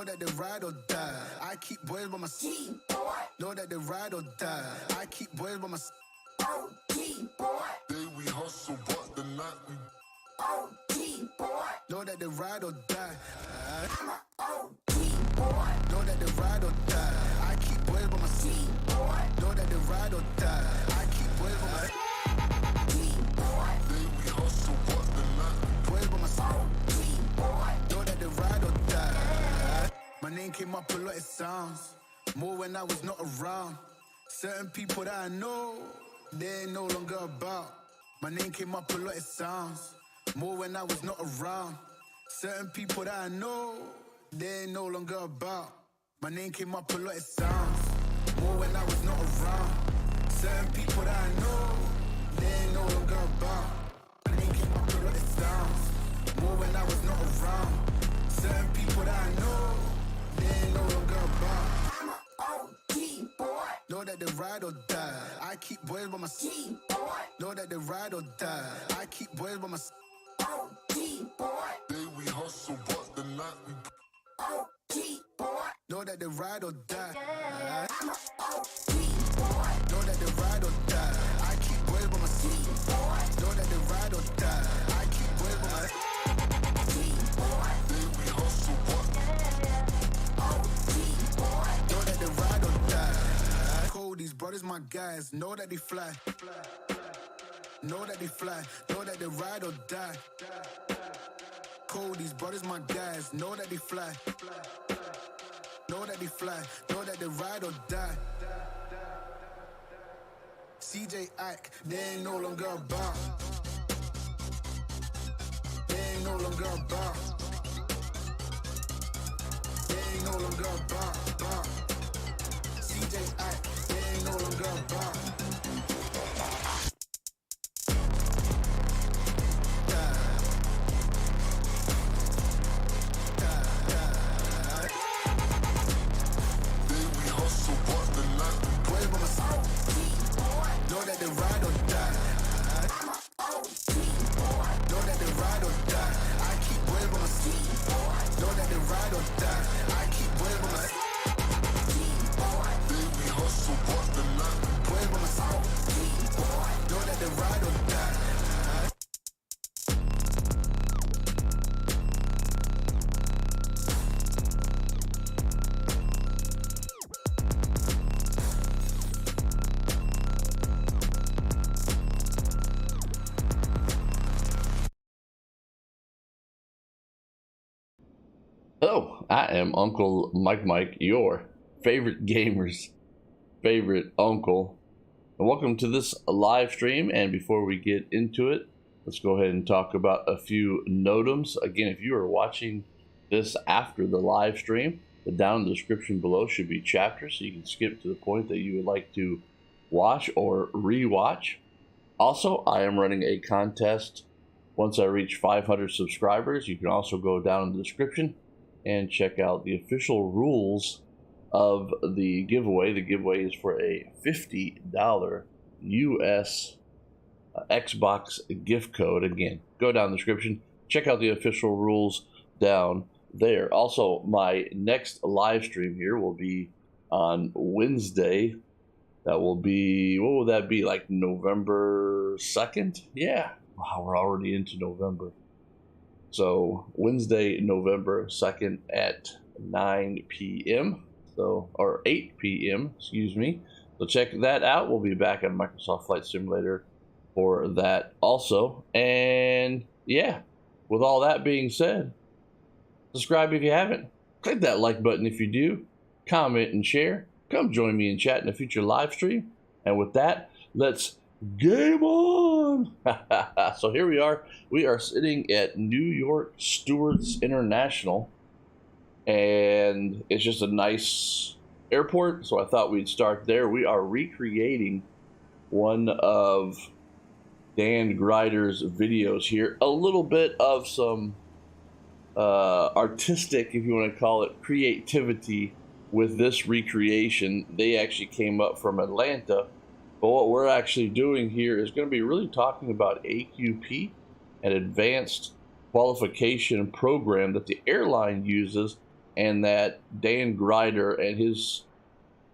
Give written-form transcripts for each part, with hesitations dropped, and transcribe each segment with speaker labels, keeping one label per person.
Speaker 1: that they ride or die. I keep boys by my side. Know that they ride or die. I keep boys by my side.
Speaker 2: Day we hustle, but the night we
Speaker 1: Know that they ride or die. Know that they ride or die. I keep boys by my side. Know that they ride or die. I keep boys by my side.
Speaker 2: Day we hustle, but the night
Speaker 1: Boys by my side. Know that they ride or die. My name came up a lot, it sounds more when I was not around. Certain people that I know, they ain't no longer about. My name came up a lot, it sounds more when I was not around. Certain people that I know, they ain't no longer about. My name came up a lot, it sounds more when I was not around. Certain people that I know, they ain't no longer about. My name came up a lot, it sounds more when I was not around. Certain people that I know, they ain't no longer about. I'm a OG boy. Know that they ride or die. I keep boys by my side. Know that they ride or die. I keep boys by my side.
Speaker 2: Day we hustle, but the night we
Speaker 1: Know that they ride or die. Know that they ride or die. I keep boys by my side. Know that they ride or die. I keep boys by my side.
Speaker 2: Day we hustle, but
Speaker 1: Know that they ride or die. Cold, these brothers my guys. Know that they fly. Know that they fly. Know that they ride or die. Cold, these brothers my guys. Know that they fly. Know that they fly. Know that they ride or die. CJ Ike, they ain't no longer about. They ain't no longer about. They ain't no longer about. CJ Ike, they ain't no longer about.
Speaker 2: day we hustle, but the night we
Speaker 1: Boys by my side. Know that they ride or die. Know that they ride or die. I keep boys by my side. Know that they ride or die. I keep boys by my side.
Speaker 2: day we hustle, but the night we
Speaker 1: Boys by my side. Know that they ride or die.
Speaker 3: Hello, I am Uncle Mike, your favorite gamer's favorite uncle. And welcome to this live stream. And before we get into it, let's go ahead and talk about a few NOTAMs. Again, if you are watching this after the live stream, down in the description below should be chapters, so you can skip to the point that you would like to watch or re-watch. Also, I am running a contest. Once I reach 500 subscribers, you can also go down in the description and check out the official rules of the giveaway. The giveaway is for a $50 U.S. Xbox gift code. Again, go down in the description, check out the official rules down there. Also, my next live stream here will be on Wednesday. That will be, what will that be, like November 2nd? Yeah, wow, we're already into November. So Wednesday, November 2nd at 9 p.m. So, or 8 p.m., excuse me. So check that out. We'll be back on Microsoft Flight Simulator for that also. And yeah, with all that being said, subscribe if you haven't. Click that like button if you do. Comment and share. Come join me in chat in a future live stream. And with that, let's game on. So here we are. We are sitting at New York Stewart's International, and it's just a nice airport, so I thought we'd start there. We are recreating one of Dan Gryder's videos here. A little bit of some artistic, if you want to call it, creativity with this recreation. They actually came up from Atlanta. But what we're actually doing here is going to be really talking about AQP, an advanced qualification program that the airline uses, and that Dan Gryder and his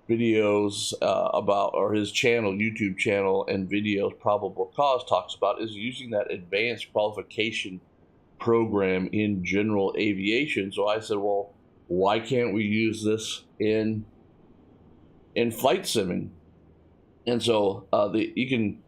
Speaker 3: videos or his channel, YouTube channel, and videos, Probable Cause, talks about is using that advanced qualification program in general aviation. So I said, well, why can't we use this in flight simming? And so you can,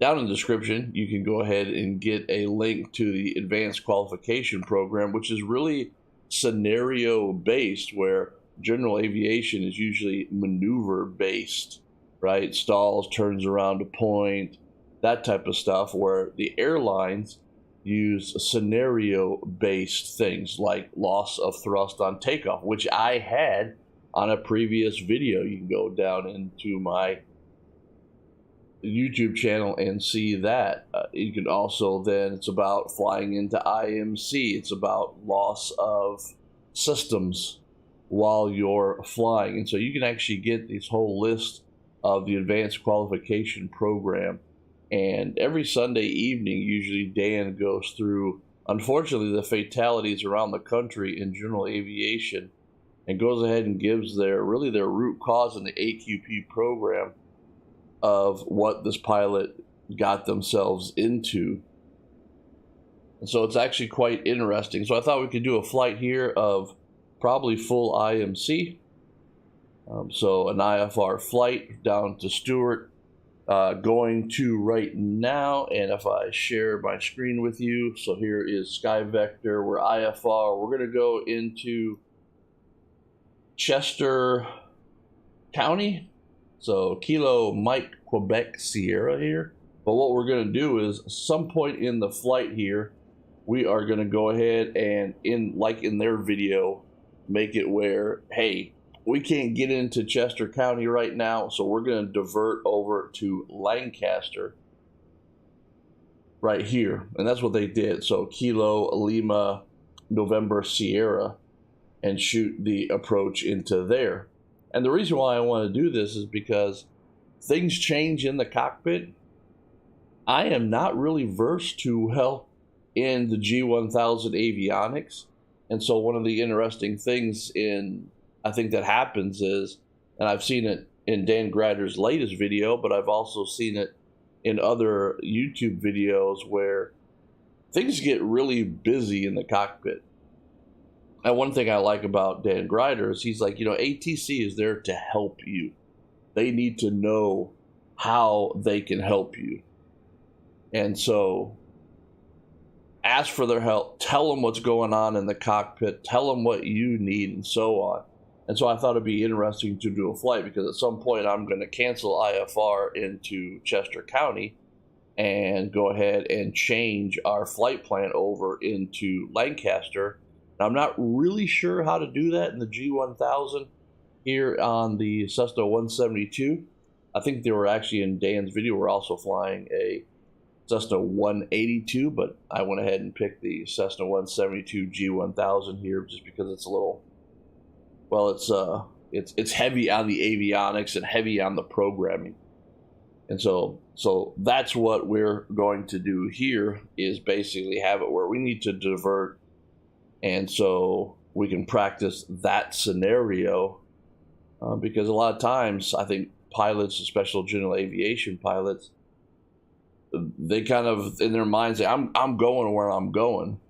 Speaker 3: down in the description, you can go ahead and get a link to the advanced qualification program, which is really scenario based, where general aviation is usually maneuver based, right? Stalls, turns around to point, that type of stuff, where the airlines use scenario based things like loss of thrust on takeoff, which I had on a previous video. You can go down into my YouTube channel and see that. You can also then, it's about flying into IMC. It's about loss of systems while you're flying. And so you can actually get this whole list of the advanced qualification program. And every Sunday evening, usually Dan goes through, unfortunately, the fatalities around the country in general aviation, and goes ahead and gives their root cause in the AQP program of what this pilot got themselves into. And so it's actually quite interesting. So I thought we could do a flight here of probably full IMC. So an IFR flight down to Stewart, going to right now. And if I share my screen with you, so here is Sky Vector, we're IFR. We're going to go into Chester County. So Kilo Mike Quebec Sierra here. But what we're going to do is, some point in the flight here, we are going to go ahead and, in their video, make it where, hey, we can't get into Chester County right now, so we're going to divert over to Lancaster right here. And that's what they did. So Kilo Lima November Sierra, and shoot the approach into there. And the reason why I want to do this is because things change in the cockpit. I am not really versed too well in the G1000 avionics. And so one of the interesting things I think that happens is, and I've seen it in Dan Gryder's latest video, but I've also seen it in other YouTube videos, where things get really busy in the cockpit. And one thing I like about Dan Gryder is he's like, ATC is there to help you. They need to know how they can help you. And so ask for their help. Tell them what's going on in the cockpit. Tell them what you need, and so on. And so I thought it'd be interesting to do a flight, because at some point I'm going to cancel IFR into Chester County and go ahead and change our flight plan over into Lancaster. And I'm not really sure how to do that in the G1000 here on the Cessna 172. I think they were actually, in Dan's video, we're also flying a Cessna 182, but I went ahead and picked the Cessna 172 G1000 here just because it's a little, well, it's heavy on the avionics and heavy on the programming. And so that's what we're going to do here, is basically have it where we need to divert, and so we can practice that scenario, because a lot of times I think pilots, especially general aviation pilots, they kind of in their minds say, I'm going where I'm going,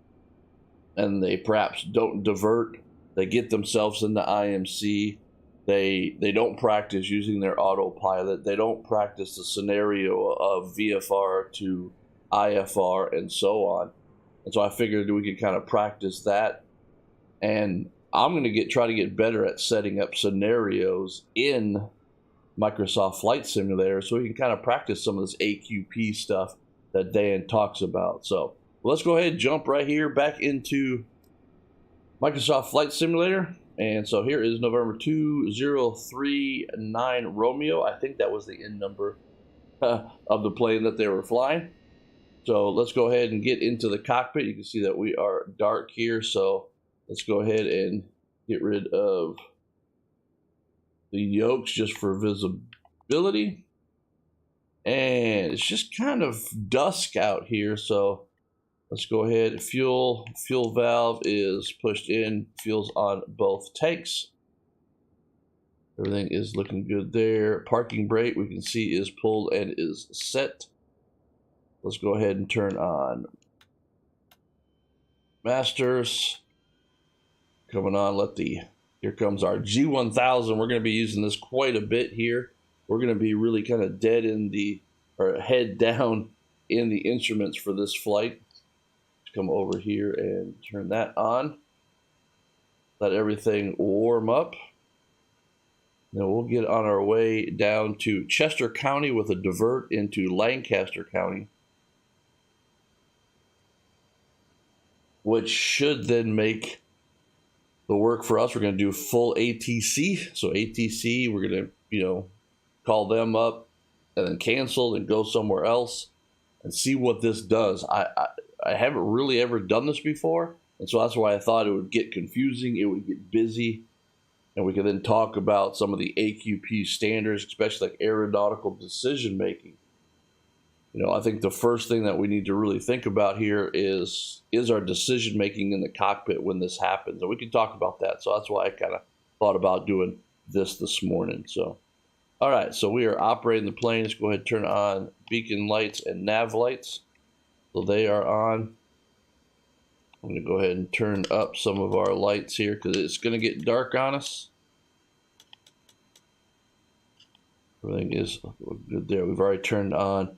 Speaker 3: and they perhaps don't divert. They get themselves into IMC. They don't practice using their autopilot. They don't practice the scenario of VFR to IFR and so on. And so I figured we could kind of practice that. And I'm going to try to get better at setting up scenarios in Microsoft Flight Simulator, so we can kind of practice some of this AQP stuff that Dan talks about. So let's go ahead and jump right here back into Microsoft Flight Simulator. And so here is November 2039 Romeo. I think that was the end number of the plane that they were flying. So let's go ahead and get into the cockpit. You can see that we are dark here, so let's go ahead and get rid of the yokes just for visibility. And it's just kind of dusk out here, so Let's go ahead. Fuel valve is pushed in. Fuel's on both tanks. Everything is looking good there. Parking brake we can see is pulled and is set. Let's go ahead and turn on masters. Coming on, here comes our G1000. We're going to be using this quite a bit here. We're going to be really kind of head down in the instruments for this flight. Come over here and turn that on. Let everything warm up. Then we'll get on our way down to Chester County with a divert into Lancaster County, which should then make the work for us. We're going to do full ATC. So ATC, we're going to, call them up and then cancel and go somewhere else and see what this does. I haven't really ever done this before, and so that's why I thought it would get confusing, it would get busy, and we could then talk about some of the AQP standards, especially like aeronautical decision making. I think the first thing that we need to really think about here is our decision making in the cockpit when this happens, and we can talk about that. So that's why I kind of thought about doing this morning. So, all right, so we are operating the plane. Let's go ahead and turn on beacon lights and nav lights. So they are on. I'm going to go ahead and turn up some of our lights here because it's going to get dark on us. Everything is good there. We've already turned on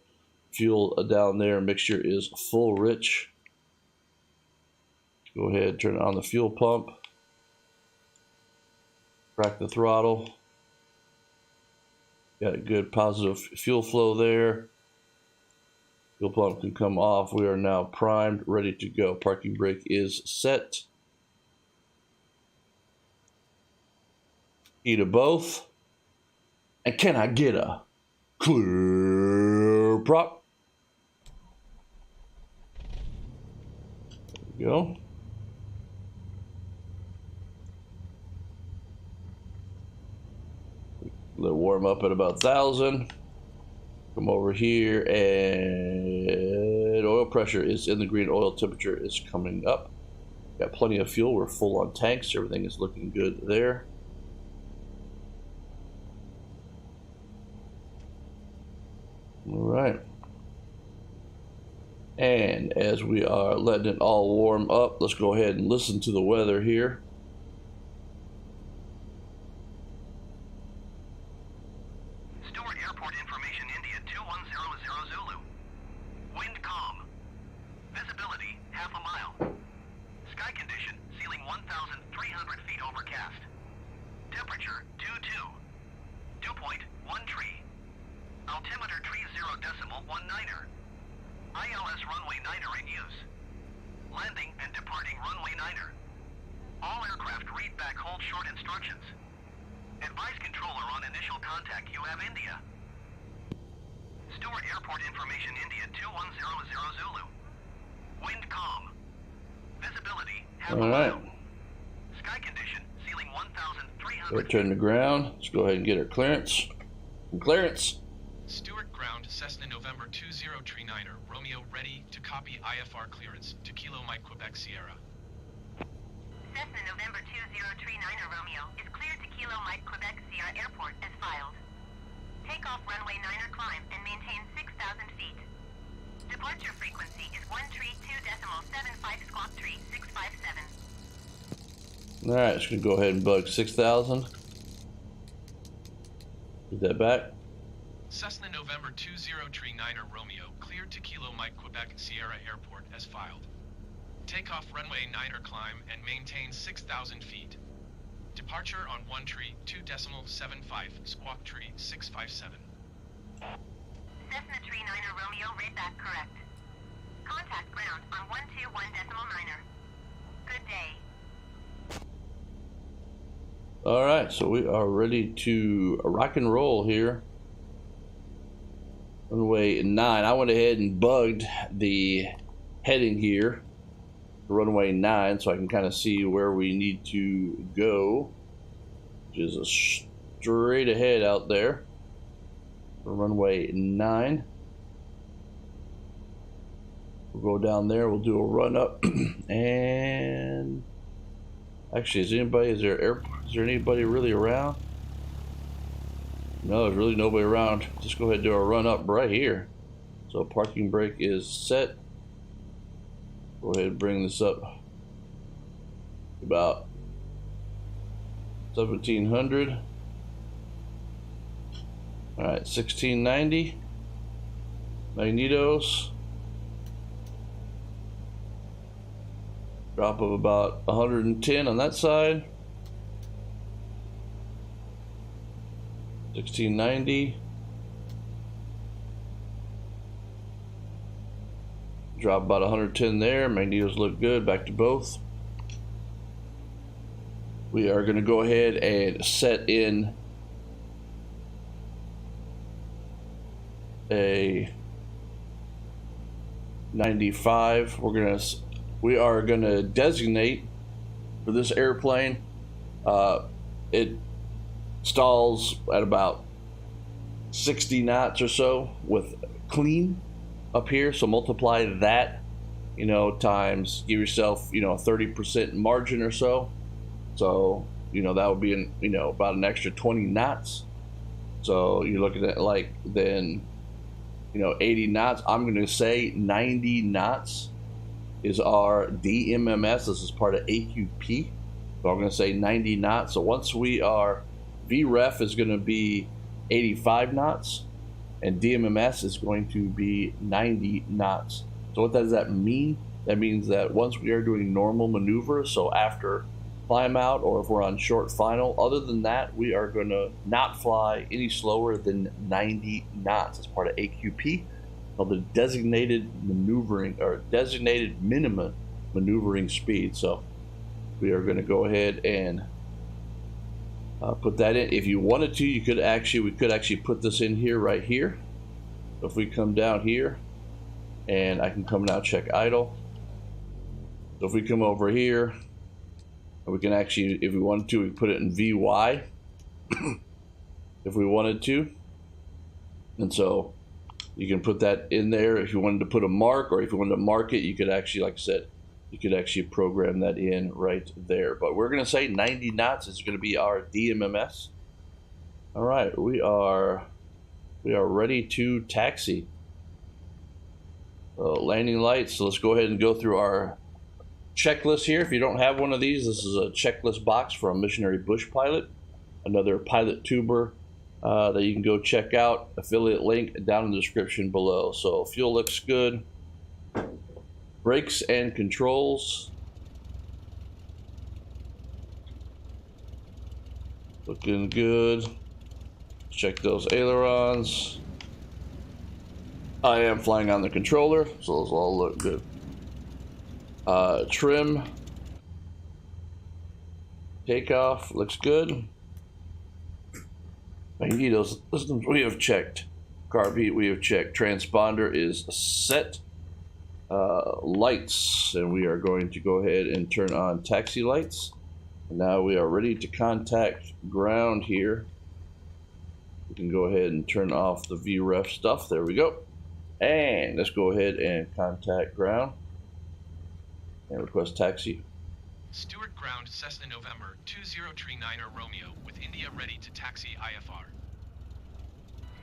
Speaker 3: fuel down there. Mixture is full rich. Go ahead and turn on the fuel pump. Crack the throttle. Got a good positive fuel flow there. Fuel pump can come off. We are now primed, ready to go. Parking brake is set. Key to both. And can I get a clear prop? There we go. Let it warm up at about 1,000. Come over here, and oil pressure is in the green. Oil temperature is coming up. Got plenty of fuel. We're full on tanks. Everything is looking good there. All right. And as we are letting it all warm up, let's go ahead and listen to the weather here.
Speaker 4: ILS runway 9er in use. Landing and departing runway 9er. All aircraft read back hold short instructions. Advise controller on initial contact you have India. Stewart Airport information India 2100 Zulu. Wind calm. Visibility half a mile. Sky condition ceiling 1,300.
Speaker 3: Return to ground. Let's go ahead and get our clearance.
Speaker 5: Stewart ground, Cessna November 2039er, Romeo ready to copy IFR clearance to Kilo Mike Quebec Sierra.
Speaker 6: Cessna November 2039er Romeo is cleared to Kilo Mike Quebec Sierra Airport as filed. Take off runway 9er climb and maintain 6,000 feet. Departure frequency is 132.75 squawk tree 657.
Speaker 3: Alright, just gonna go ahead and bug 6,000. Get that back.
Speaker 5: Cessna November 2039er Romeo cleared to Kilo Mike Quebec Sierra Airport as filed. Take off runway 9er climb and maintain 6,000 feet. Departure on 132.75 squawk tree 657.
Speaker 6: Cessna 39er Romeo read back correct. Contact ground on 121.9er. Good day.
Speaker 3: Alright, so we are ready to rock and roll here. Runway 9. I went ahead and bugged the heading here, runway 9, so I can kind of see where we need to go, which is a straight ahead out there for runway 9. We'll go down there, we'll do a run up. And actually, is there anybody really around? No, there's really nobody around. Just go ahead and do a run up right here. So parking brake is set. Go ahead and bring this up about 1700. All right, 1690 magnetos. Drop of about 110 on that side. 1690. Drop about 110 there. Magnetos look good. Back to both. We are going to go ahead and set in a 95. We are going to designate for this airplane. It stalls at about 60 knots or so with clean up here, so multiply that, times, give yourself, a 30% margin or so. So, that would be about an extra 20 knots. So you're looking at then 80 knots. I'm going to say 90 knots is our DMMS. This is part of AQP. So I'm going to say 90 knots. So once we are, VREF is going to be 85 knots. And DMMS is going to be 90 knots. So what does that mean? That means that once we are doing normal maneuvers, so after climb out or if we're on short final, other than that, we are going to not fly any slower than 90 knots as part of AQP, called the designated maneuvering or designated minimum maneuvering speed. So we are going to go ahead and put that in. If you wanted to, we could actually put this in here right here. So if we come down here, and I can come now check idle. So if we come over here, we can actually, if we wanted to, we can put it in VY if we wanted to. And so you can put that in there if you wanted to put a mark, or if you wanted to mark it, you could actually, like I said, you could actually program that in right there. But we're going to say 90 knots is going to be our DMMS. All right, we are ready to taxi. Landing lights. So let's go ahead and go through our checklist here. If you don't have one of these, this is a checklist box for a missionary bush pilot, another pilot tuber that you can go check out. Affiliate link down in the description below. So fuel looks good. Brakes and controls. Looking good. Check those ailerons. I am flying on the controller, so those all look good. Trim. Takeoff looks good. Magnetos systems we have checked. Carb heat we have checked. Transponder is set. Lights, and we are going to go ahead and turn on taxi lights. And now we are ready to contact ground here. We can go ahead and turn off the VREF stuff. There we go. And let's go ahead and contact ground and request taxi.
Speaker 5: Stewart Ground, Cessna November 2039er Romeo with India ready to taxi IFR.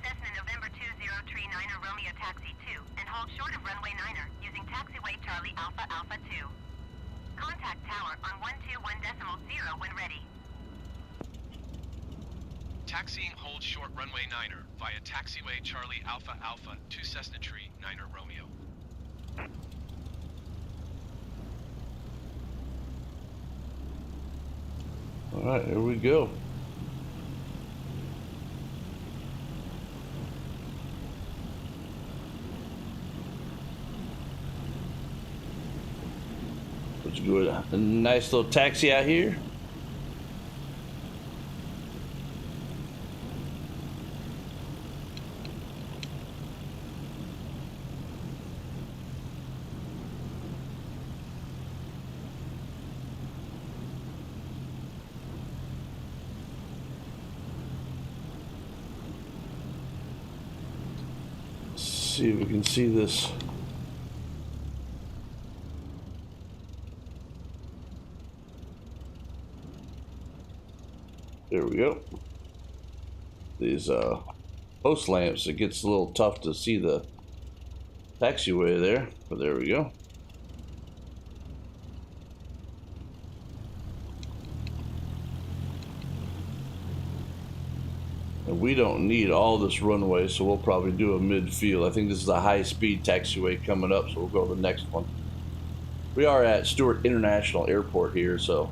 Speaker 6: Cessna November 2039er Romeo taxi 2 and hold short of runway 9er using taxiway Charlie Alpha Alpha 2. Contact tower on 121.0 when ready.
Speaker 5: Taxiing hold short runway 9er via taxiway Charlie Alpha Alpha 2 Cessna Tree 9er Romeo.
Speaker 3: All right, here we go. Let's do a nice little taxi out here. See if we can see this There we go. These post lamps, it gets a little tough to see the taxiway there, but there we go. And we don't need all this runway, so we'll probably do a midfield. I think this is a high-speed taxiway coming up, so we'll go to the next one. We are at Stewart International Airport here, so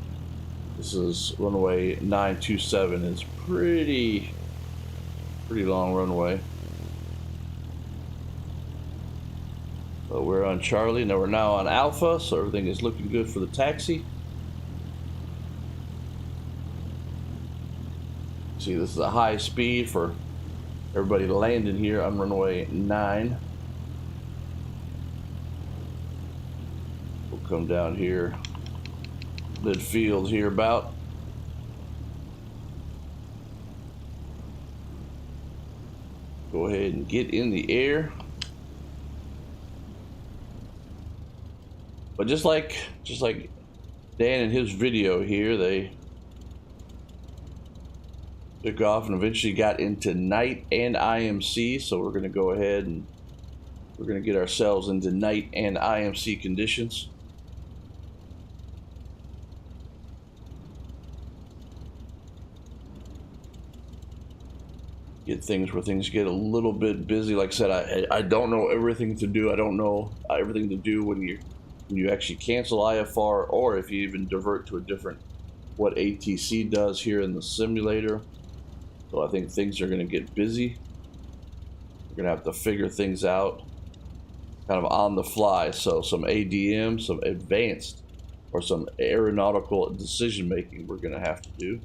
Speaker 3: this is runway 927. It's pretty long runway. But we're on Charlie, now we're now on Alpha, so everything is looking good for the taxi. See, this is a high speed for everybody landing here on runway 9. We'll come down here, midfield here about. Go ahead and get in the air. But just like Dan in his video here, they took off and eventually got into night and IMC, so we're going to go ahead and we're going to get ourselves into night and IMC conditions. Get things where things get a little bit busy. Like I said, I don't know everything to do. I don't know everything to do when you actually cancel IFR, or if you even divert to a different, what ATC does here in the simulator. So I think things are going to get busy. We're going to have to figure things out kind of on the fly. So some ADM, some advanced, or some aeronautical decision making we're going to have to do.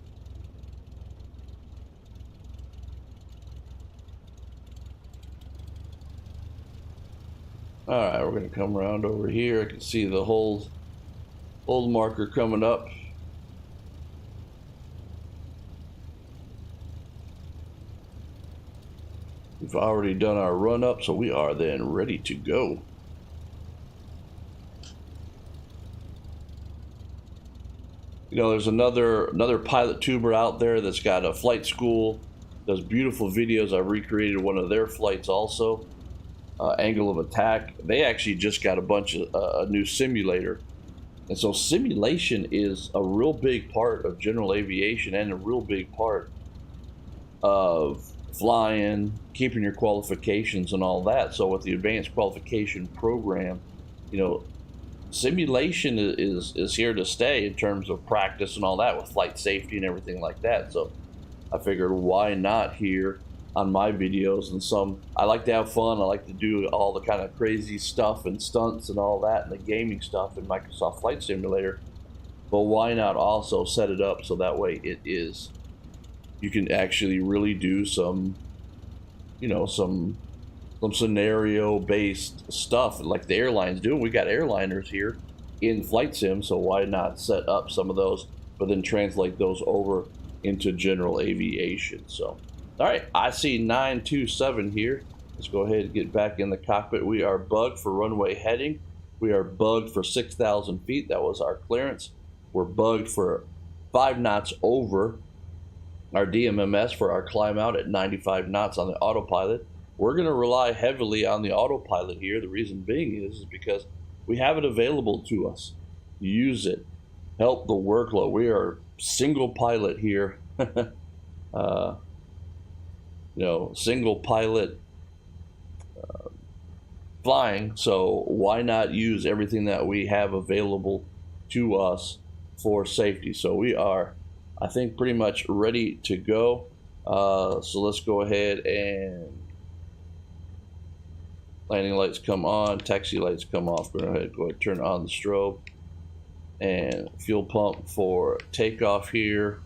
Speaker 3: Alright, we're going to come around over here. I can see the hold marker coming up. We've already done our run up, so we are then ready to go. You know, there's another pilot tuber out there that's got a flight school, does beautiful videos. I've recreated one of their flights also. Angle of attack. They actually just got a bunch of a new simulator, and so simulation is a real big part of general aviation and a real big part of flying, keeping your qualifications and all that. So with the advanced qualification program, you know, simulation is here to stay in terms of practice and all that with flight safety and everything like that. So I figured, why not here on my videos? And I like to have fun. I like to do all the kind of crazy stuff and stunts and all that and the gaming stuff in Microsoft Flight Simulator. But why not also set it up so that way you can actually really do some, you know, some scenario based stuff like the airlines do. We got airliners here in Flight Sim, so why not set up some of those, but then translate those over into general aviation. So all right, I see 927 here. Let's go ahead and get back in the cockpit. We are bugged for runway heading. We are bugged for 6,000 feet. That was our clearance. We're bugged for 5 knots over our DMMS for our climb out at 95 knots on the autopilot. We're going to rely heavily on the autopilot here. The reason being is because we have it available to us. Use it. Help the workload. We are single pilot here. You know, single pilot flying, so why not use everything that we have available to us for safety? So we are, I think, pretty much ready to go. So let's go ahead and landing lights come on, taxi lights come off. Go ahead and turn on the strobe and fuel pump for takeoff here.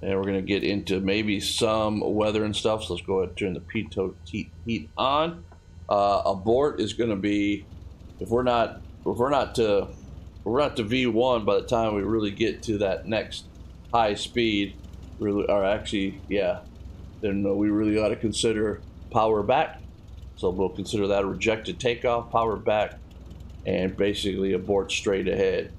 Speaker 3: And we're going to get into maybe some weather and stuff. So let's go ahead and turn the pitot heat on. Abort is going to be, if we're not to V1 by the time we really get to that next high speed, really, or actually, yeah, then we really ought to consider power back. So we'll consider that a rejected takeoff, power back, and basically abort straight ahead.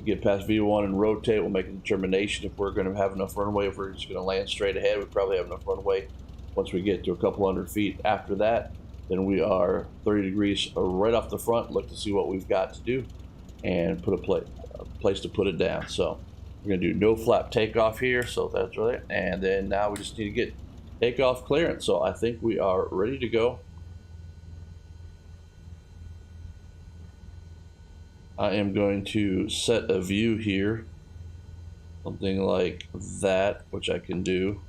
Speaker 3: We get past V1 and rotate. We'll make a determination if we're going to have enough runway. If we're just going to land straight ahead, we probably have enough runway. Once we get to a couple hundred feet after that, then we are 30 degrees right off the front. Look to see what we've got to do and put a place to put it down. So we're going to do no flap takeoff here. So that's right. And then now we just need to get takeoff clearance. So I think we are ready to go. I am going to set a view here, something like that, which I can do.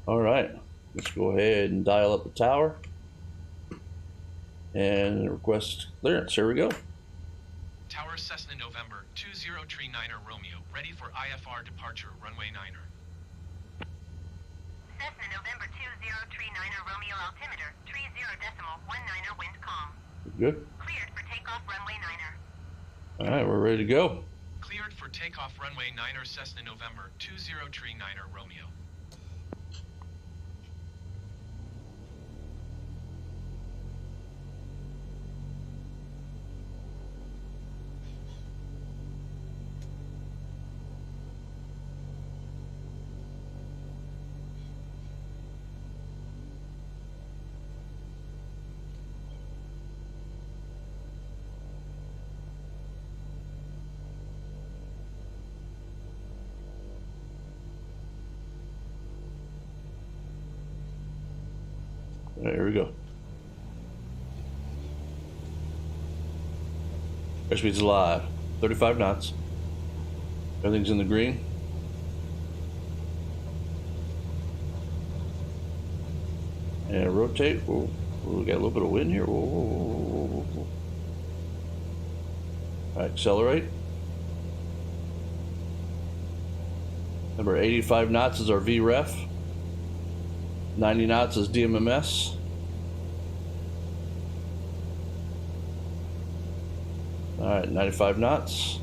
Speaker 3: All right, let's go ahead and dial up the tower and request clearance. Here we go.
Speaker 5: Tower Cessna November 2039er Romeo, ready for IFR departure, runway 9er.
Speaker 6: Cessna November 2039er Romeo altimeter 30.19er wind calm.
Speaker 3: Good.
Speaker 6: Cleared for takeoff runway 9er.
Speaker 3: All right, we're ready to go.
Speaker 5: Cleared for takeoff runway 9er Cessna November 2039er Romeo.
Speaker 3: All right, here we go. Airspeed's live, 35 knots. Everything's in the green. And rotate. Whoa, we got a little bit of wind here. Whoa, whoa, whoa, whoa, whoa. All right, accelerate. Remember, 85 knots is our VREF. 90 knots is DMMS. All right, 95 knots.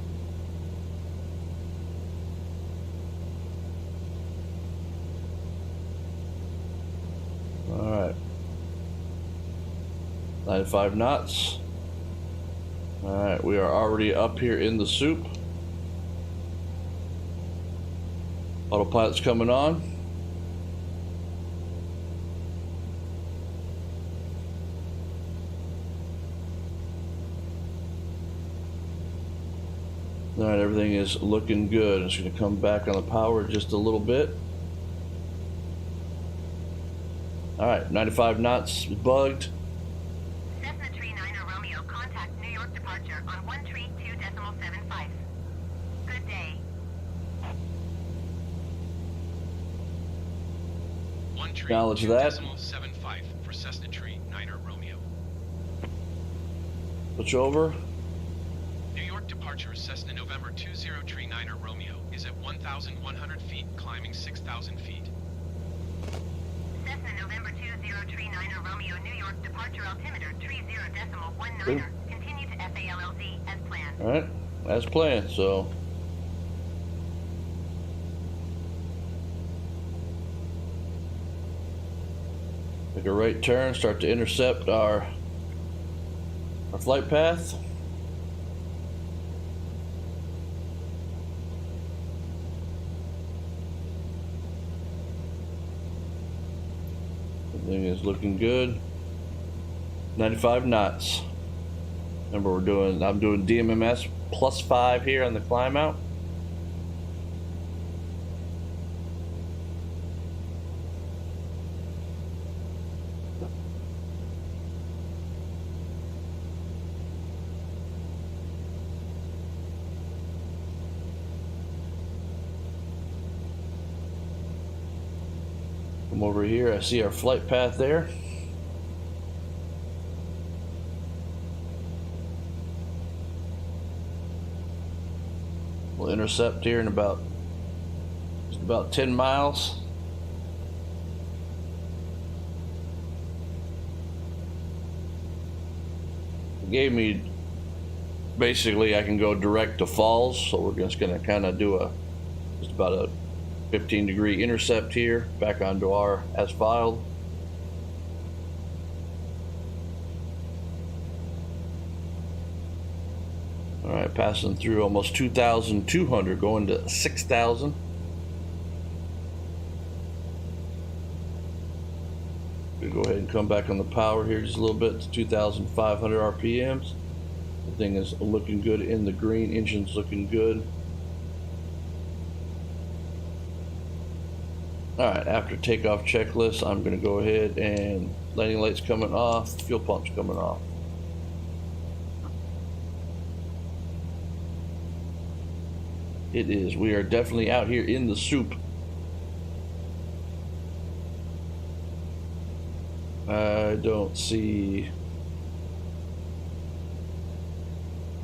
Speaker 3: All right. 95 knots. All right, we are already up here in the soup. Autopilot's coming on. All right, everything is looking good. It's going to come back on the power just a little bit. All right, 95 knots bugged.
Speaker 6: Cessna Tree 9er Romeo, contact New York departure on 132.75. Good day.
Speaker 5: 132.75 for Cessna Tree 9er Romeo.
Speaker 3: Switch over.
Speaker 5: New York departure Cessna November 2039er Romeo is at 1,100 feet, climbing 6,000 feet.
Speaker 6: Cessna November 2039er Romeo, New York departure altimeter 30.19er. Continue to FALLZ as planned.
Speaker 3: All right, as planned. So make a right turn, start to intercept our flight path. Everything is looking good. 95 knots. Remember, I'm doing DMMS +5 here on the climb out. Come over here, I see our flight path there. We'll intercept here in just about 10 miles. It gave me, basically I can go direct to falls, so we're just gonna kind of do just about a 15-degree intercept here, back onto our as filed. All right, passing through almost 2,200, going to 6,000. Gonna go ahead and come back on the power here just a little bit to 2,500 RPMs. The thing is looking good in the green. Engine's looking good. All right, after takeoff checklist, I'm going to go ahead and landing lights coming off, fuel pumps coming off. It is. We are definitely out here in the soup. I don't see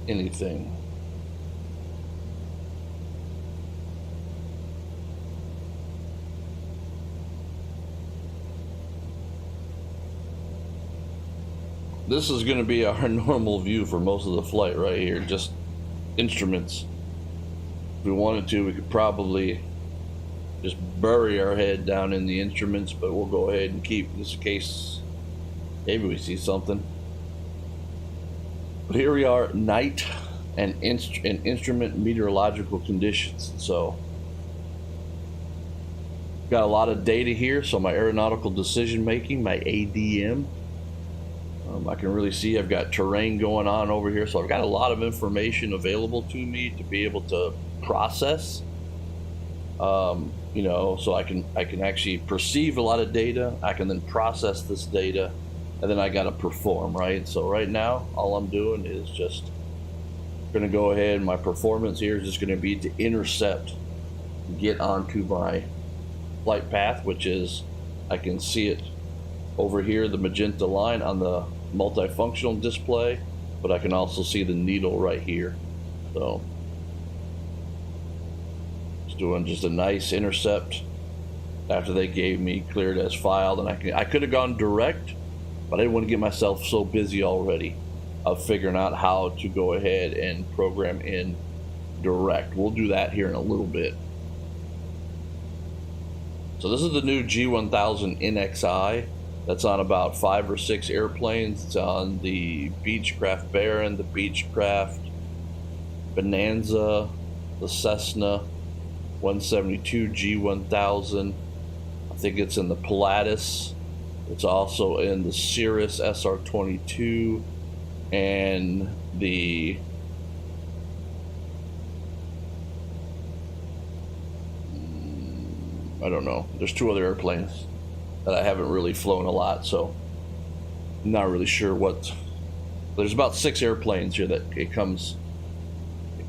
Speaker 3: anything. This is going to be our normal view for most of the flight right here, just instruments. If we wanted to, we could probably just bury our head down in the instruments, but we'll go ahead and keep this in case maybe we see something. But here we are, night and instrument meteorological conditions. So got a lot of data here. So my aeronautical decision making, my ADM, I can really see I've got terrain going on over here. So I've got a lot of information available to me to be able to process. You know, so I can actually perceive a lot of data. I can then process this data, and then I got to perform, right? So right now, all I'm doing is just going to go ahead. My performance here is just going to be to intercept, get onto my flight path, which is, I can see it over here, the magenta line on the multifunctional display, but I can also see the needle right here. So doing just a nice intercept after they gave me cleared as filed, and I could have gone direct, but I didn't want to get myself so busy already of figuring out how to go ahead and program in direct. We'll do that here in a little bit. So this is the new G1000 NXI that's on about 5 or 6 airplanes. It's on the Beechcraft Baron, the Beechcraft Bonanza, the Cessna 172 G1000. I think it's in the Pilatus. It's also in the Cirrus SR22 and the I don't know. There's 2 other airplanes that I haven't really flown a lot, so I'm not really sure what. There's about 6 airplanes here that it comes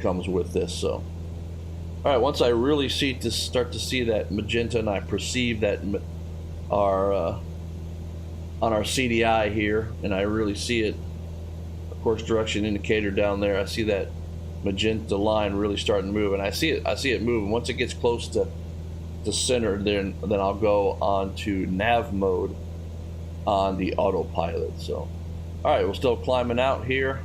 Speaker 3: with this. So all right, once I really start to see that magenta, and I perceive that on our CDI here, and I really see it, of course, direction indicator down there. I see that magenta line really starting to move, and I see it moving. Once it gets close to center, then I'll go on to nav mode on the autopilot. So, all right, we're still climbing out here.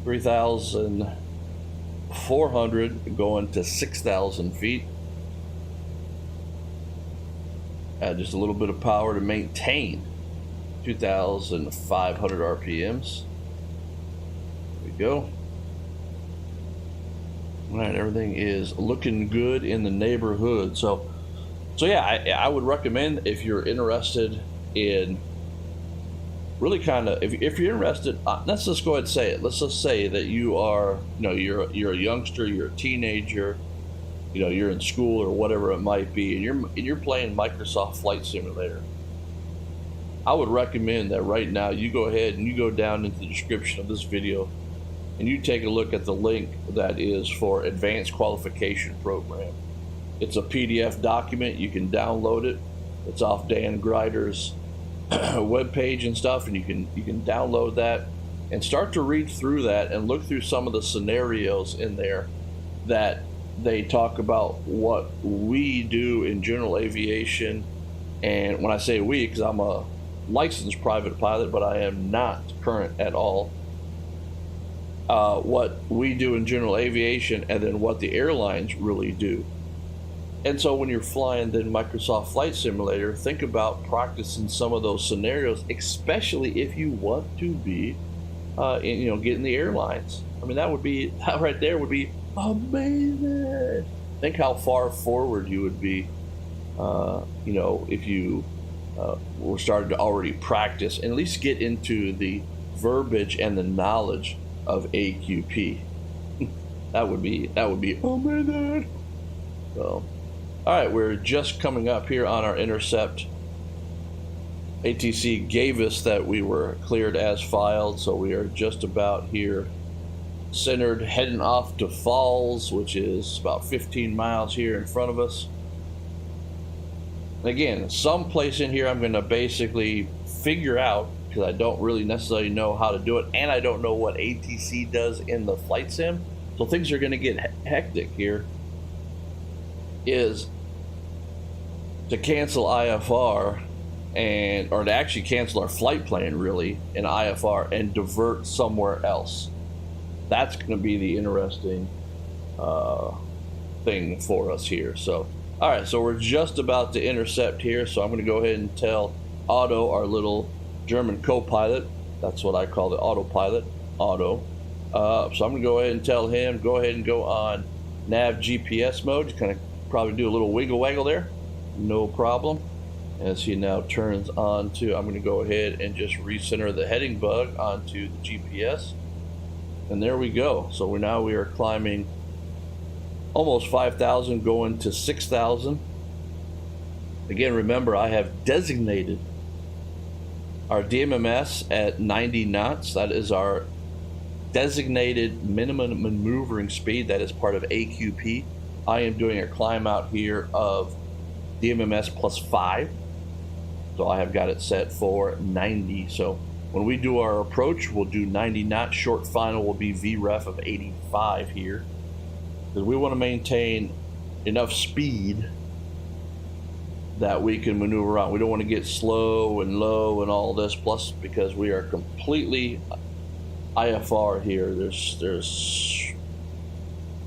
Speaker 3: 3,400 going to 6,000 feet. Add just a little bit of power to maintain 2,500 RPMs. There we go. All right, everything is looking good in the neighborhood. So yeah, I would recommend, if you're interested in really kind of, if you're interested, let's just go ahead and say it. Let's just say that you are, you're a youngster, you're a teenager, you're in school or whatever it might be, and you're playing Microsoft Flight Simulator. I would recommend that right now you go ahead and you go down into the description of this video and you take a look at the link that is for Advanced Qualification Program. It's a PDF document. You can download it. It's off Dan Gryder's webpage and stuff, and you can download that and start to read through that and look through some of the scenarios in there that they talk about what we do in general aviation. And when I say we, because I'm a licensed private pilot, but I am not current at all, what we do in general aviation, and then what the airlines really do. And so when you're flying the Microsoft Flight Simulator, think about practicing some of those scenarios, especially if you want to be getting the airlines. I mean, that right there would be amazing. Think how far forward you would be, if you were started to already practice and at least get into the verbiage and the knowledge of AQP. that would be amazing. So, all right, we're just coming up here on our intercept. ATC gave us that we were cleared as filed, so we are just about here centered, heading off to Falls, which is about 15 miles here in front of us. Again, someplace in here I'm going to basically figure out, because I don't really necessarily know how to do it, and I don't know what ATC does in the flight sim, so things are going to get hectic here, is to cancel IFR or to actually cancel our flight plan really in IFR and divert somewhere else. That's going to be the interesting thing for us here. So, all right, so we're just about to intercept here, so I'm going to go ahead and tell Otto, our little German co-pilot, that's what I call the autopilot, Otto. So I'm going to go ahead and tell him, go ahead and go on nav GPS mode. Just kind of probably do a little wiggle waggle there, no problem. As he now turns on to, I'm going to go ahead and just recenter the heading bug onto the GPS. And there we go. So we are climbing almost 5,000, going to 6,000. Again, remember, I have designated our DMMS at 90 knots. That is our designated minimum maneuvering speed. That is part of AQP. I am doing a climb out here of DMMS plus 5. So I have got it set for 90. So when we do our approach, we'll do 90 knots. Short final will be VREF of 85 here, because we want to maintain enough speed that we can maneuver around. We don't want to get slow and low and all this. Plus, because we are completely IFR here, there's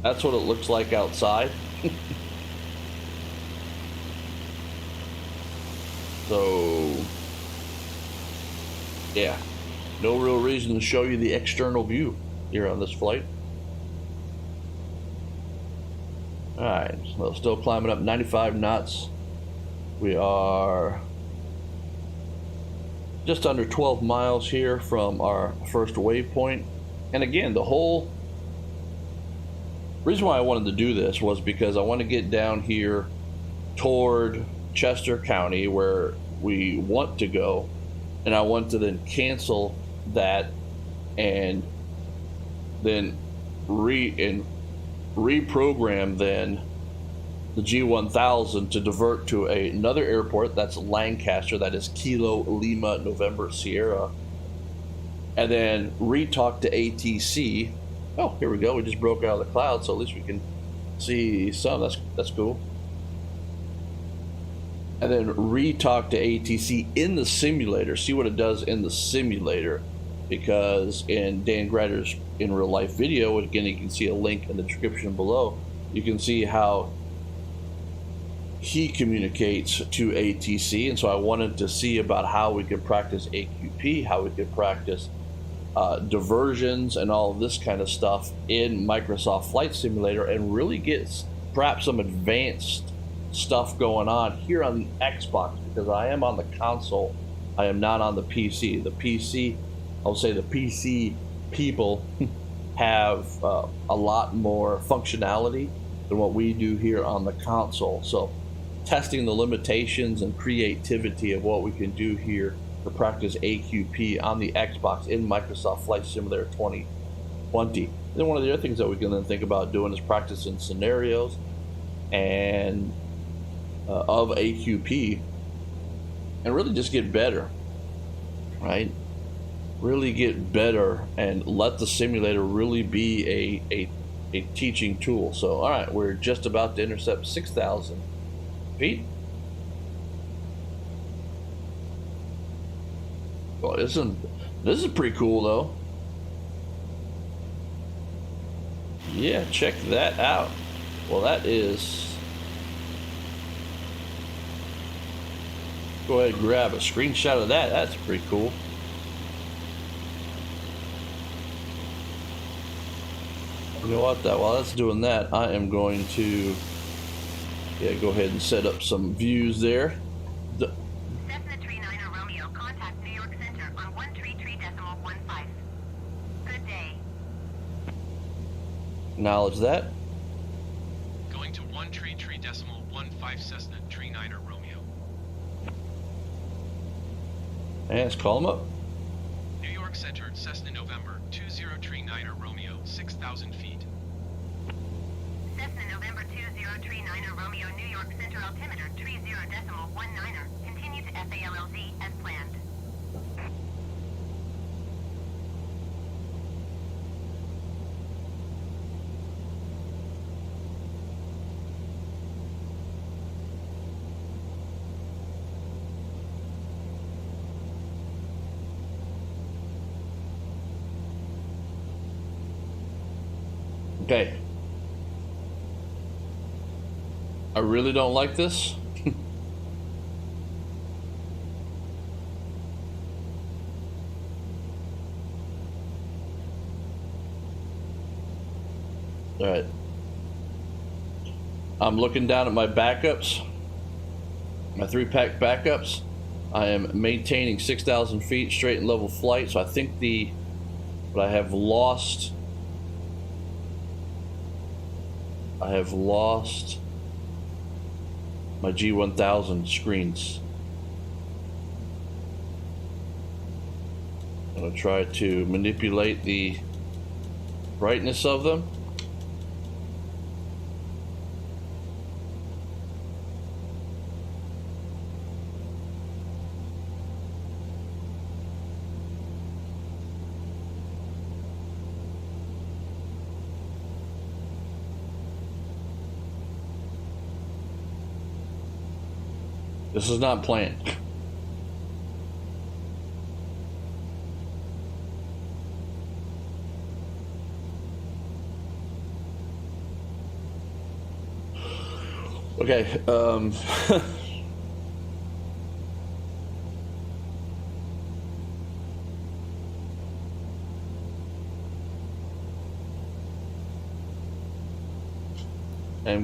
Speaker 3: that's what it looks like outside. So, yeah, no real reason to show you the external view here on this flight. All right, so still climbing up 95 knots. We are just under 12 miles here from our first waypoint. And again, the whole reason why I wanted to do this was because I want to get down here toward Chester County, where we want to go, and I want to then cancel that and then reprogram then the G1000 to divert to another airport. That's Lancaster. That is Kilo Lima November Sierra, and then re-talk to ATC. Oh, here we go. We just broke out of the cloud, so at least we can see some. That's cool. And then re-talk to ATC in the simulator, see what it does in the simulator, because in Dan Gryder's in real life video, again, you can see a link in the description below, you can see how he communicates to ATC. And so I wanted to see about how we could practice AQP, how we could practice diversions and all of this kind of stuff in Microsoft Flight Simulator, and really get perhaps some advanced stuff going on here on the Xbox, because I am on the console, I am not on the PC. The PC, I'll say the PC people have a lot more functionality than what we do here on the console. So testing the limitations and creativity of what we can do here to practice AQP on the Xbox in Microsoft Flight Simulator 2020. Then one of the other things that we can then think about doing is practicing scenarios and of AQP, and really just get better, right? Really get better and let the simulator really be a teaching tool. So, all right, we're just about to intercept 6,000 feet. Well, this is pretty cool though. Yeah, check that out. Well, that is. Go ahead and grab a screenshot of that. That's pretty cool. You know what? While that's doing that, I am going to go ahead and set up some views there.
Speaker 6: Cessna 39 Romeo, contact New York Center on 133.15. Good day.
Speaker 3: Acknowledge that.
Speaker 5: Going to 133.15 Cessna 39 Romeo.
Speaker 3: And let's call them up.
Speaker 5: New York Center, Cessna November 2039 Romeo, 6,000 feet.
Speaker 6: Cessna November 2039 Romeo, New York Center, altimeter 30.19. Continue to FALLZ as planned.
Speaker 3: Okay. I really don't like this. All right. I'm looking down at my backups, my 3-pack backups. I am maintaining 6,000 feet straight and level flight. So I think but I have lost my G1000 screens. I'm going to try to manipulate the brightness of them. This is not planned. Okay, I'm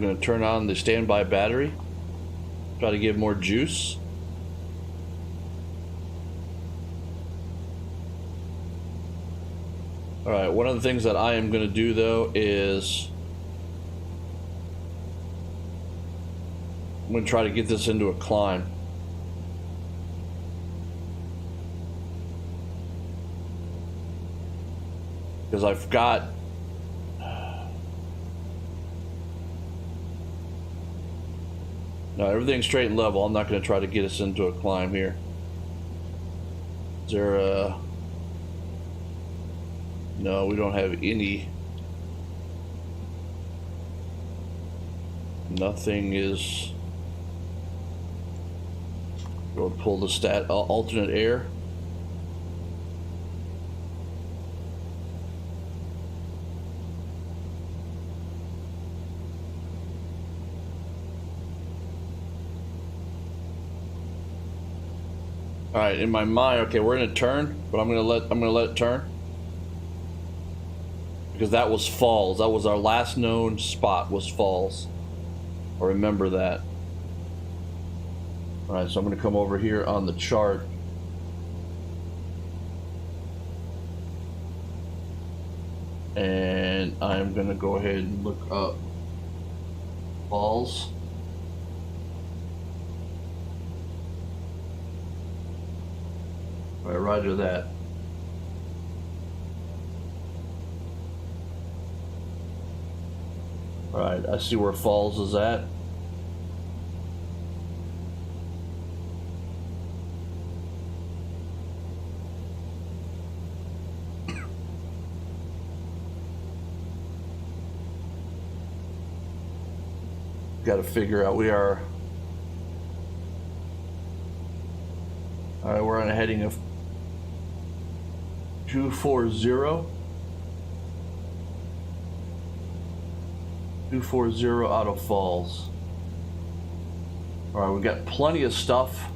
Speaker 3: going to turn on the standby battery. Try to give more juice. All right, one of the things that I am going to do though is I'm going to try to get this into a climb. Because I've got no, everything's straight and level. I'm not going to try to get us into a climb here. Is there a... No, we don't have any. Nothing is... Go pull the alternate air. All right, in my mind, okay, we're in a turn, but I'm gonna let it turn because that was falls. That was our last known spot was falls. I remember that. All right, so I'm gonna come over here on the chart. And I'm gonna go ahead and look up falls. All right, roger that. All right, I see where falls is at. Got to figure out we are. All right, we're on a heading of 240. 240 out of falls. All right, we've got plenty of stuff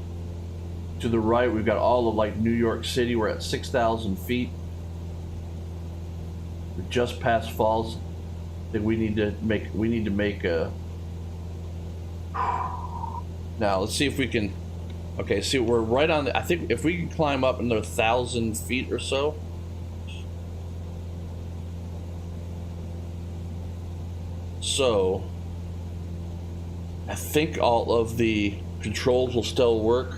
Speaker 3: to the right. We've got all of like New York City. We're at 6,000 feet. We're just past falls. think we need to make a. Now let's see if we can. Okay, see, we're right on the. I think if we can climb up another 1,000 feet or so. So, I think all of the controls will still work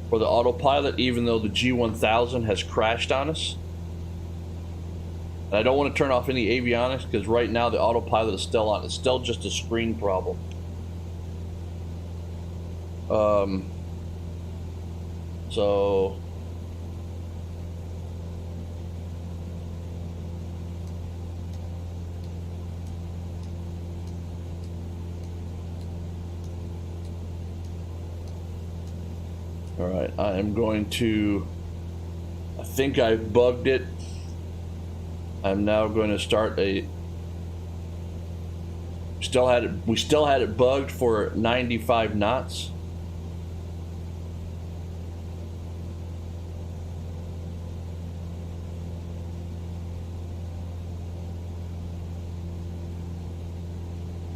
Speaker 3: for the autopilot, even though the G1000 has crashed on us. And I don't want to turn off any avionics because right now the autopilot is still on. It's still just a screen problem. So all right, I am going to, I think I bugged it. I'm now going to start a, we still had it bugged for 95 knots.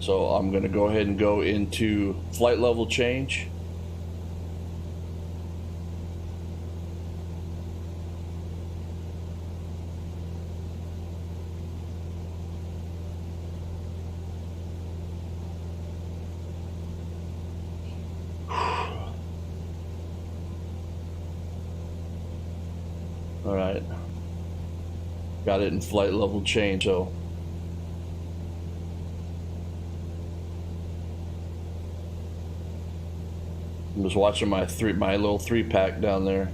Speaker 3: So I'm going to go ahead and go into flight level change. All right. Got it in flight level change, so I'm just watching my little 3-pack down there.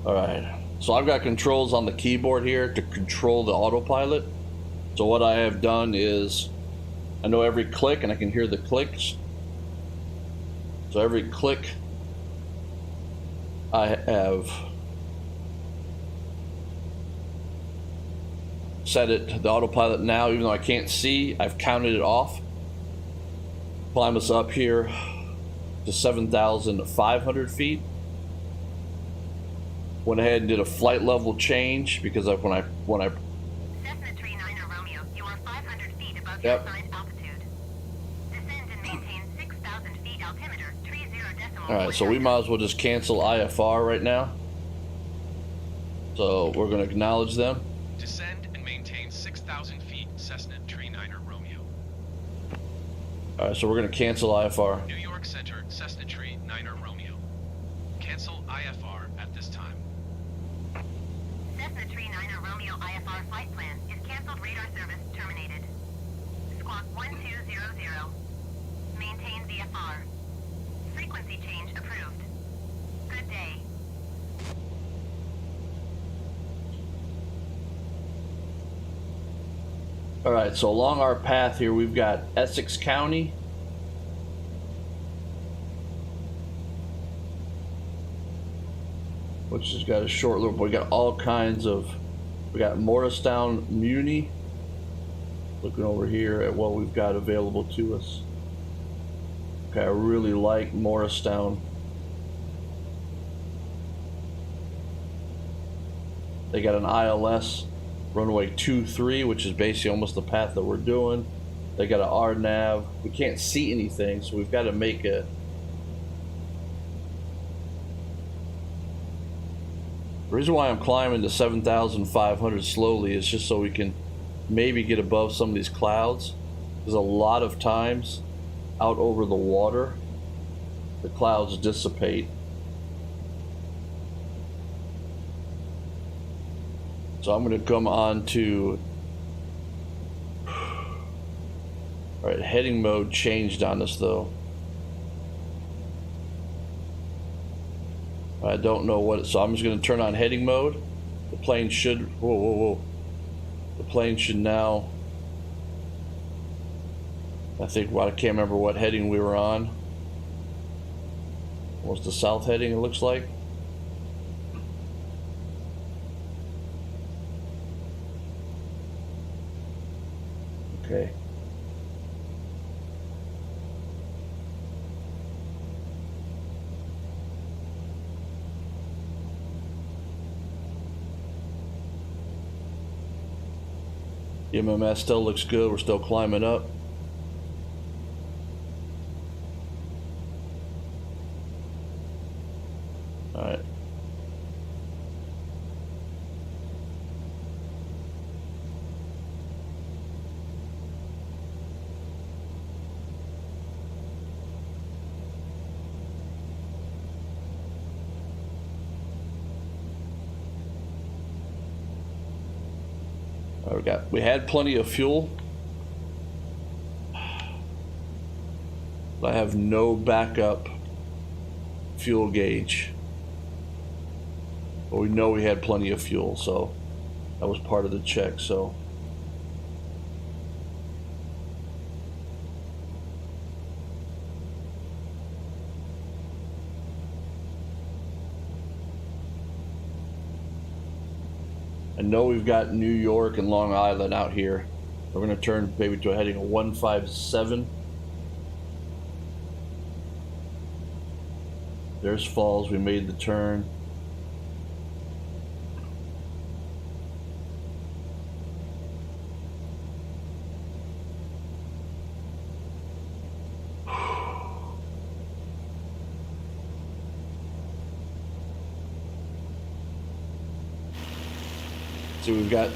Speaker 3: All right, so I've got controls on the keyboard here to control the autopilot. So what I have done is, I know every click and I can hear the clicks. So every click I have set it to the autopilot now, even though I can't see, I've counted it off. Climb us up here to 7,500 feet. Went ahead and did a flight level change because when I
Speaker 6: Cessna 39 Romeo, you are 500 feet above
Speaker 3: Yep.
Speaker 6: your assigned altitude. Descend and maintain 6,000 feet altimeter, 30
Speaker 3: all right, so we might as well just cancel IFR right now. So we're going to acknowledge them.
Speaker 5: Descend and maintain 6,000 feet, Cessna 39 Romeo.
Speaker 3: All right, so we're going to cancel IFR.
Speaker 5: New York Center, Cessna 39 Romeo. Cancel IFR at this time.
Speaker 6: Cessna 39 Romeo IFR flight plan is canceled. Radar service terminated. Squawk 1200. Maintain VFR. Frequency change approved. Good day.
Speaker 3: All right, so along our path here, we've got Essex County. Which has got a short little, we got all kinds of, we got Morristown Muni. Looking over here at what we've got available to us. Okay, I really like Morristown. They got an ILS runway 23, which is basically almost the path that we're doing. They got an RNAV. We can't see anything, so we've got to make a, the reason why I'm climbing to 7,500 slowly is just so we can maybe get above some of these clouds. Because a lot of times out over the water, the clouds dissipate. So I'm going to come on to, all right, heading mode changed on us though. I don't know what, so I'm just going to turn on heading mode. The plane should, whoa. The plane should now, I think, well, I can't remember what heading we were on. What's the south heading, it looks like? Okay. The MMS still looks good. We're still climbing up. All right. We had plenty of fuel. I have no backup fuel gauge. But we know we had plenty of fuel, so that was part of the check. So I know we've got New York and Long Island out here. We're going to turn maybe to a heading of 157. There's Falls. We made the turn.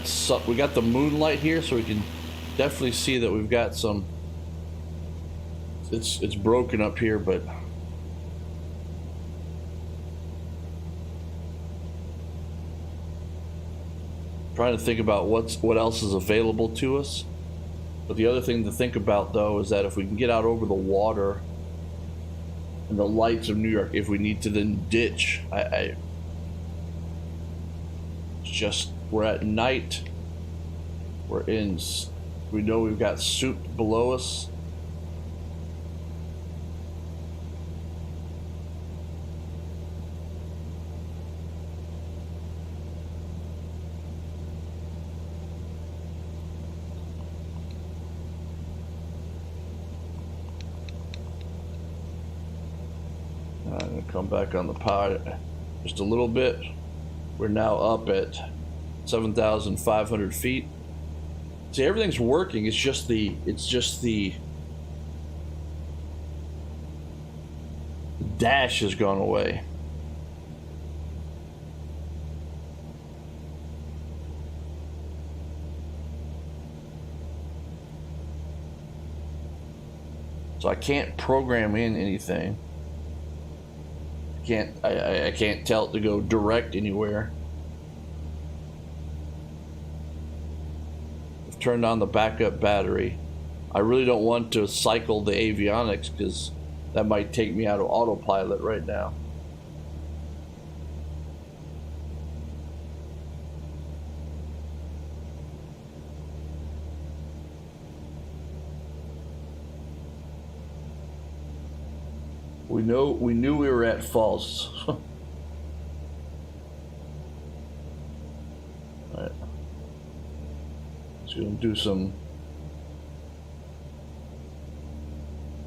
Speaker 3: So we got the moonlight here, so we can definitely see that we've got some. It's broken up here, but trying to think about what else is available to us. But the other thing to think about, though, is that if we can get out over the water and the lights of New York, if we need to then ditch, we're at night. We know we've got soup below us. I'm going to come back on the power just a little bit. We're now up at 7,500 feet. See, everything's working. It's just the dash has gone away. So I can't program in anything. I can't tell it to go direct anywhere. I've turned on the backup battery. I really don't want to cycle the avionics because that might take me out of autopilot right now. We knew we were at false. Alright. Just gonna do some.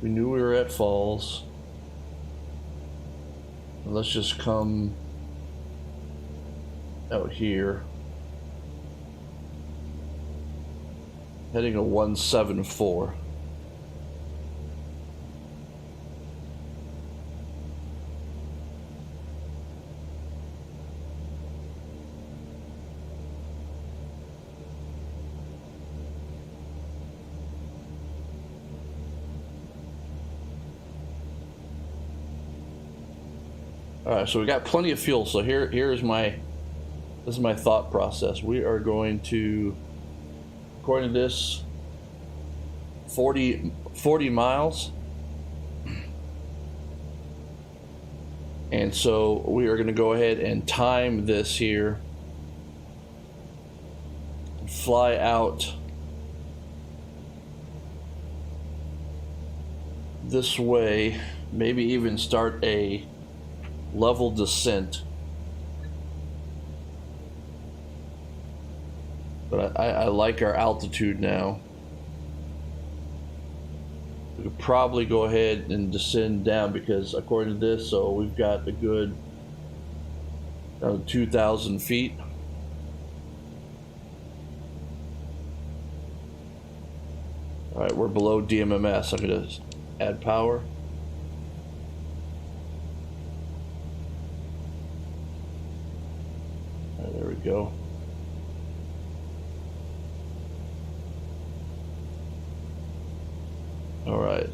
Speaker 3: We knew we were at falls. Let's just come out here. Heading to 174. Alright, so we got plenty of fuel. So this is my thought process. We are going to, according to this, 40 miles. And so we are going to go ahead and time this here. Fly out this way. Maybe even start a level descent. But I like our altitude now. we could probably go ahead and descend down, because according to this, so we've got a good 2,000 feet. All right, we're below DMMS. I'm gonna add power. All right, there we go. All right.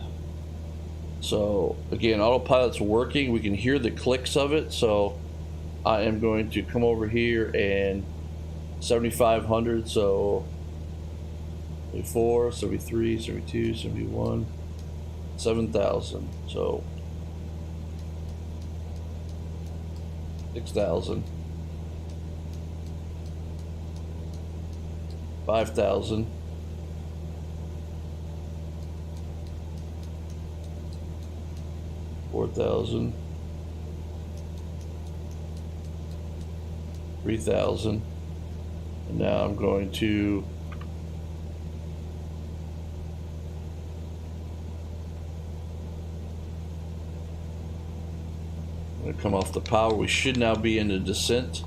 Speaker 3: So again, autopilot's working. We can hear the clicks of it. So I am going to come over here and 7,500. So 74, 73, 72, 71, 7,000. So 6,000, 5,000, 4,000, 3,000, and now I'm going to come off the power. We should now be in a descent.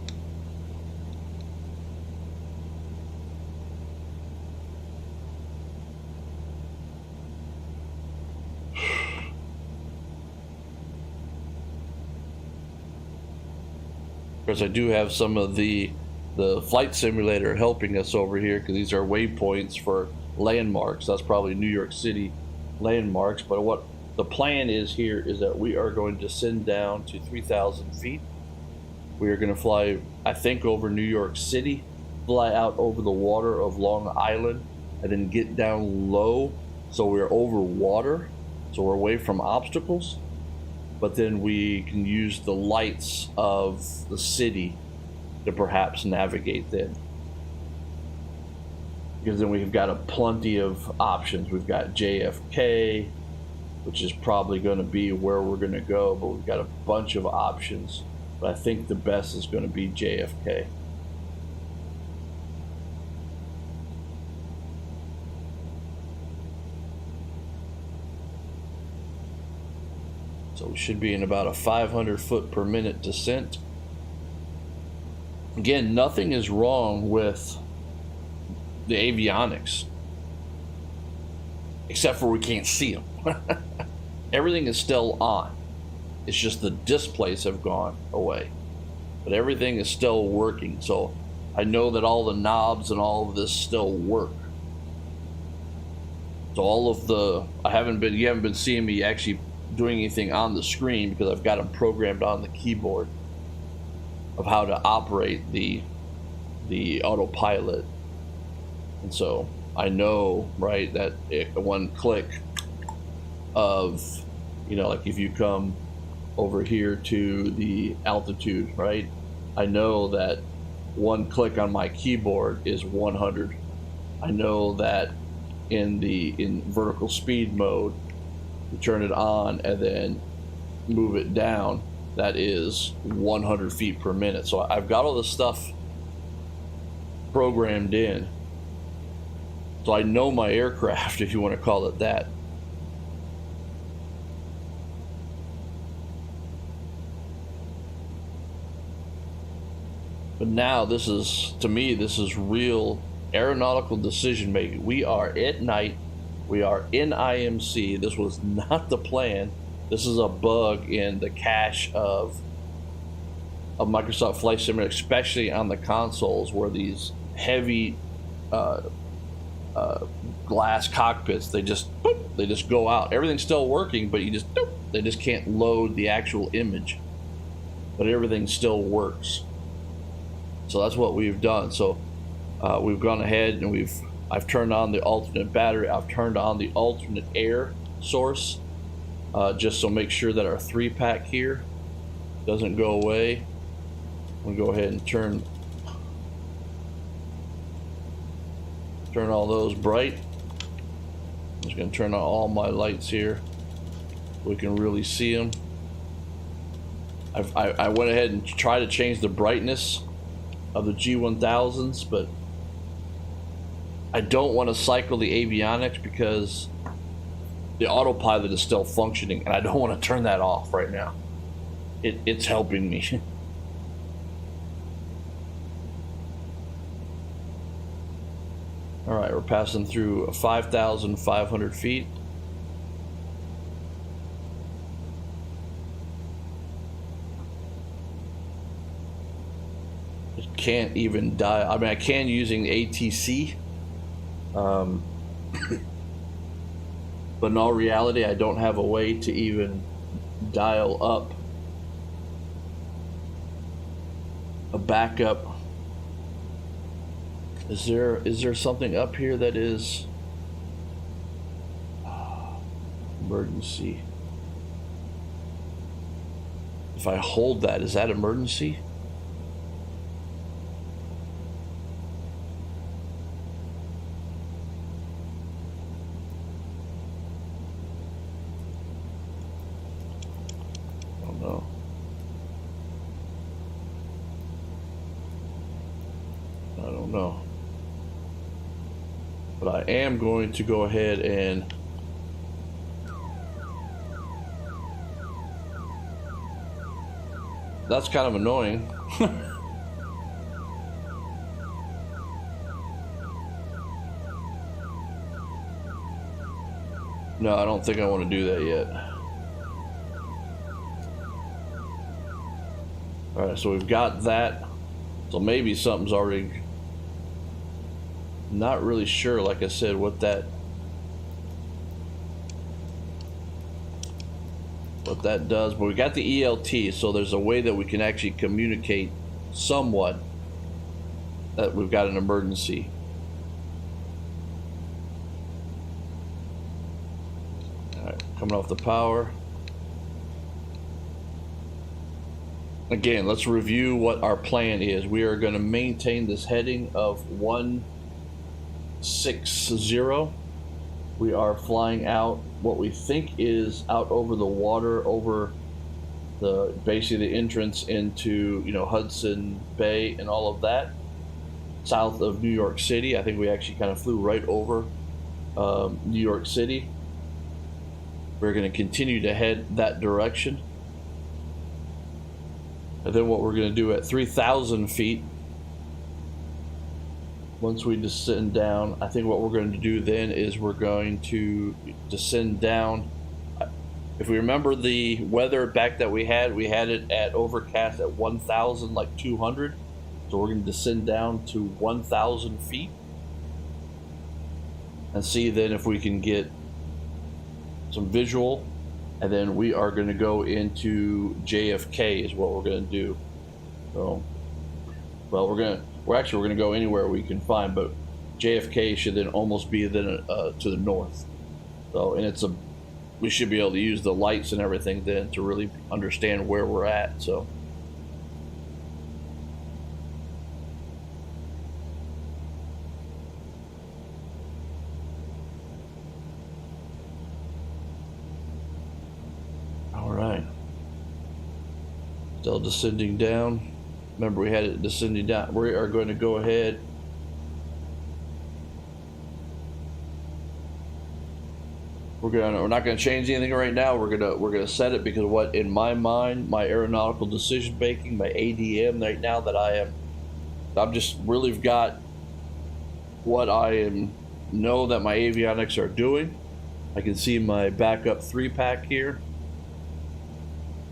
Speaker 3: Of course, I do have some of the flight simulator helping us over here, because these are waypoints for landmarks. That's probably New York City landmarks. But what the plan is here is that we are going to descend down to 3,000 feet. We are going to fly, I think, over New York City, fly out over the water of Long Island, and then get down low, so we're over water, so we're away from obstacles. But then we can use the lights of the city to perhaps navigate them, because then we've got a plenty of options. We've got JFK, which is probably going to be where we're going to go, but we've got a bunch of options. But I think the best is going to be JFK. So we should be in about a 500 foot per minute descent. Again, nothing is wrong with the avionics, except for we can't see them. Everything is still on. It's just the displays have gone away, but everything is still working. So I know that all the knobs and all of this still work. So all of the, you haven't been seeing me actually doing anything on the screen, because I've got them programmed on the keyboard of how to operate the autopilot. And so I know, right, that one click of, like if you come over here to the altitude, right, I know that one click on my keyboard is 100. I know that in vertical speed mode, you turn it on and then move it down, that is 100 feet per minute. So I've got all this stuff programmed in. So I know my aircraft, if you want to call it that. But now this is, to me, this is real aeronautical decision making. We are at night. We are in IMC. This was not the plan. This is a bug in the cache of Microsoft Flight Simulator, especially on the consoles, where these heavy glass cockpits, they just go out. Everything's still working, but they just can't load the actual image. But everything still works. So that's what we've done. So we've gone ahead and I've turned on the alternate battery. I've turned on the alternate air source, just so make sure that our 3-pack here doesn't go away. I'm gonna go ahead and turn all those bright. I'm just gonna turn on all my lights here so we can really see them. I went ahead and tried to change the brightness of the G1000s, but I don't want to cycle the avionics, because the autopilot is still functioning, and I don't want to turn that off right now. It's helping me. All right, we're passing through 5,500 feet. It can't even dial. I mean, I can using ATC. But in all reality, I don't have a way to even dial up a backup. Is there something up here that is emergency? If I hold that, is that emergency? I don't know. I don't know. But I am going to go ahead and that's kind of annoying. No, I don't think I want to do that yet. Alright, so we've got that. So maybe something's already... Not really sure, like I said, what that does, but we got the ELT, so there's a way that we can actually communicate somewhat that we've got an emergency. All right, coming off the power. Again, let's review what our plan is. We are going to maintain this heading of 160. We are flying out what we think is out over the water, over the basically the entrance into, you know, Hudson Bay and all of that, south of New York City. I think we actually kind of flew right over New York City. We're going to continue to head that direction. And then what we're going to do at 3,000 feet, once we descend down, I think what we're going to do then is we're going to descend down. If we remember the weather back that we had it at Overcast at 1,000, like 200. So we're going to descend down to 1,000 feet and see then if we can get some visual. And then we are going to go into JFK is what we're going to do. So, well, we're going to go anywhere we can find, but JFK should then almost be then to the north. So, and we should be able to use the lights and everything then to really understand where we're at. So, all right, still descending down. Remember, we had it descending down. We are going to go ahead. We're not going to change anything right now. We're gonna set it because what in my mind, my aeronautical decision making, my ADM right now that I'm just really got what I know that my avionics are doing. I can see my backup 3-pack here.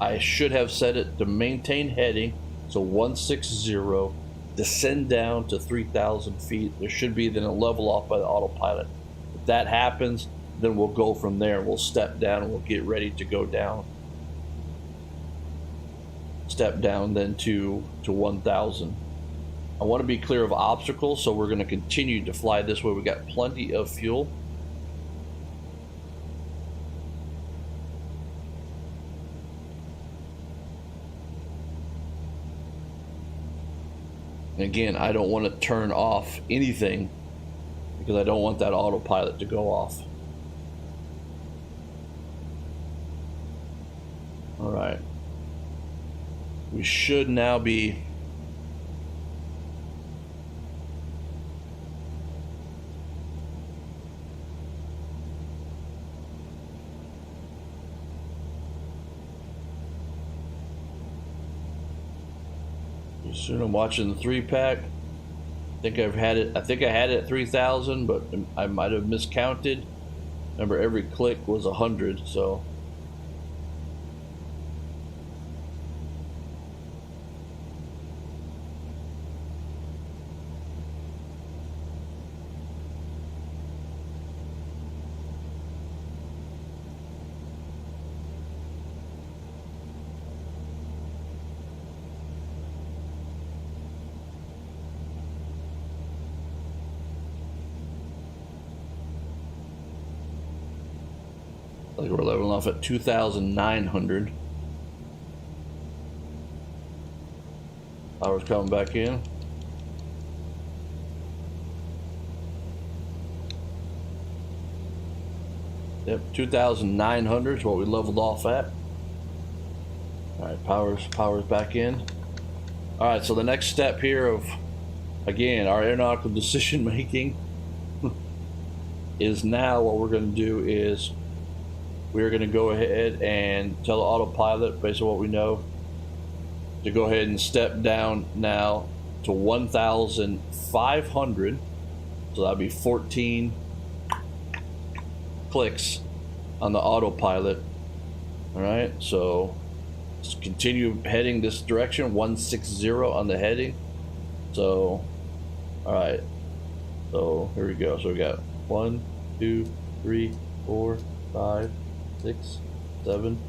Speaker 3: I should have set it to maintain heading. So 160, descend down to 3,000 feet. There should be then a level off by the autopilot. If that happens, then we'll go from there. We'll step down and we'll get ready to go down. Step down then to 1,000. I want to be clear of obstacles, so we're going to continue to fly this way. We got plenty of fuel. Again, I don't want to turn off anything because I don't want that autopilot to go off. All right. We should now be Soon I'm watching the 3-pack. I think I had it at 3,000, but I might have miscounted. Remember, every click was 100, so. Like we're leveling off at 2,900. Power's coming back in. Yep, 2,900 is what we leveled off at. All right, power's back in. All right, so the next step here of, again, our aeronautical decision making is now what we're going to do is we're going to go ahead and tell the autopilot, based on what we know, to go ahead and step down now to 1,500. So that'll be 14 clicks on the autopilot. All right, so let's continue heading this direction. 160 on the heading. So, all right. So here we go. So we got 1, 2, 3, 4, 5, 6, 7,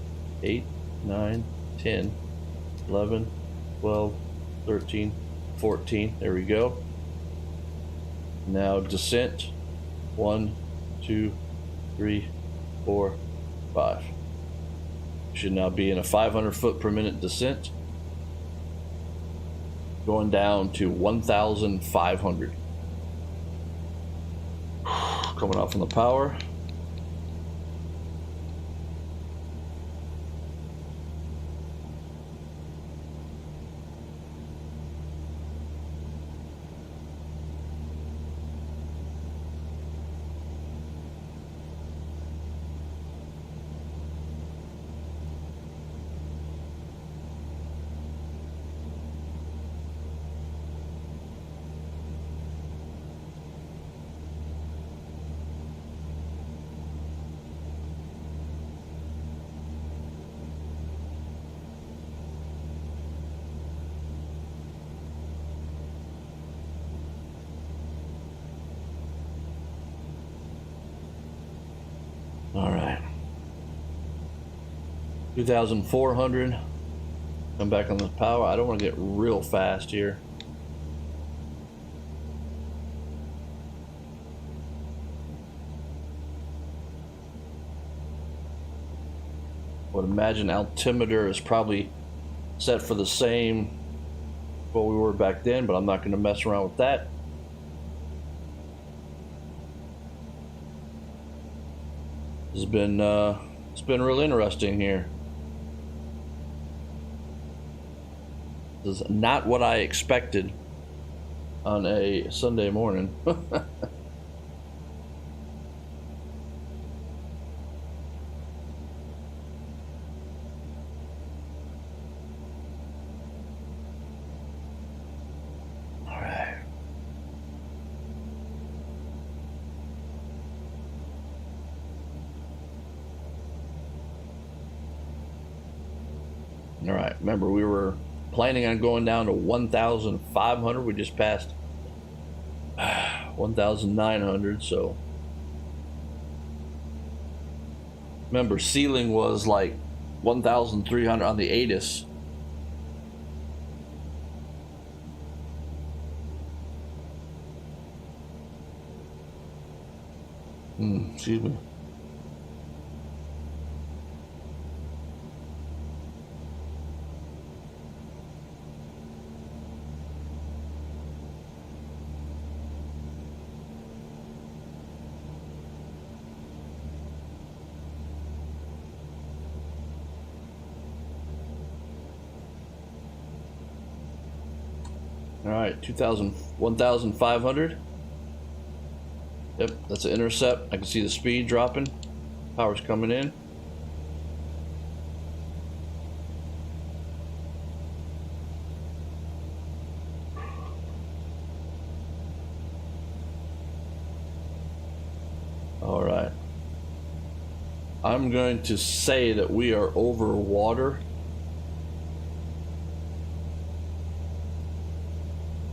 Speaker 3: 8, 9, 10, 11, 12, 13, 14. There we go. Now descent. 1, 2, 3, 4, 5. Should now be in a 500 foot per minute descent. Going down to 1,500. Coming off on the power. All right. 2,400. Come back on the power. I don't want to get real fast here. Would imagine altimeter is probably set for the same what we were back then, but I'm not going to mess around with that. It's been real interesting here. This is not what I expected on a Sunday morning. All right, remember we were planning on going down to 1,500. We just passed 1,900, so remember ceiling was like 1,300 on the ATIS. Excuse me. All right, 1,500. Yep, that's an intercept. I can see the speed dropping. Power's coming in. I'm going to say that we are over water.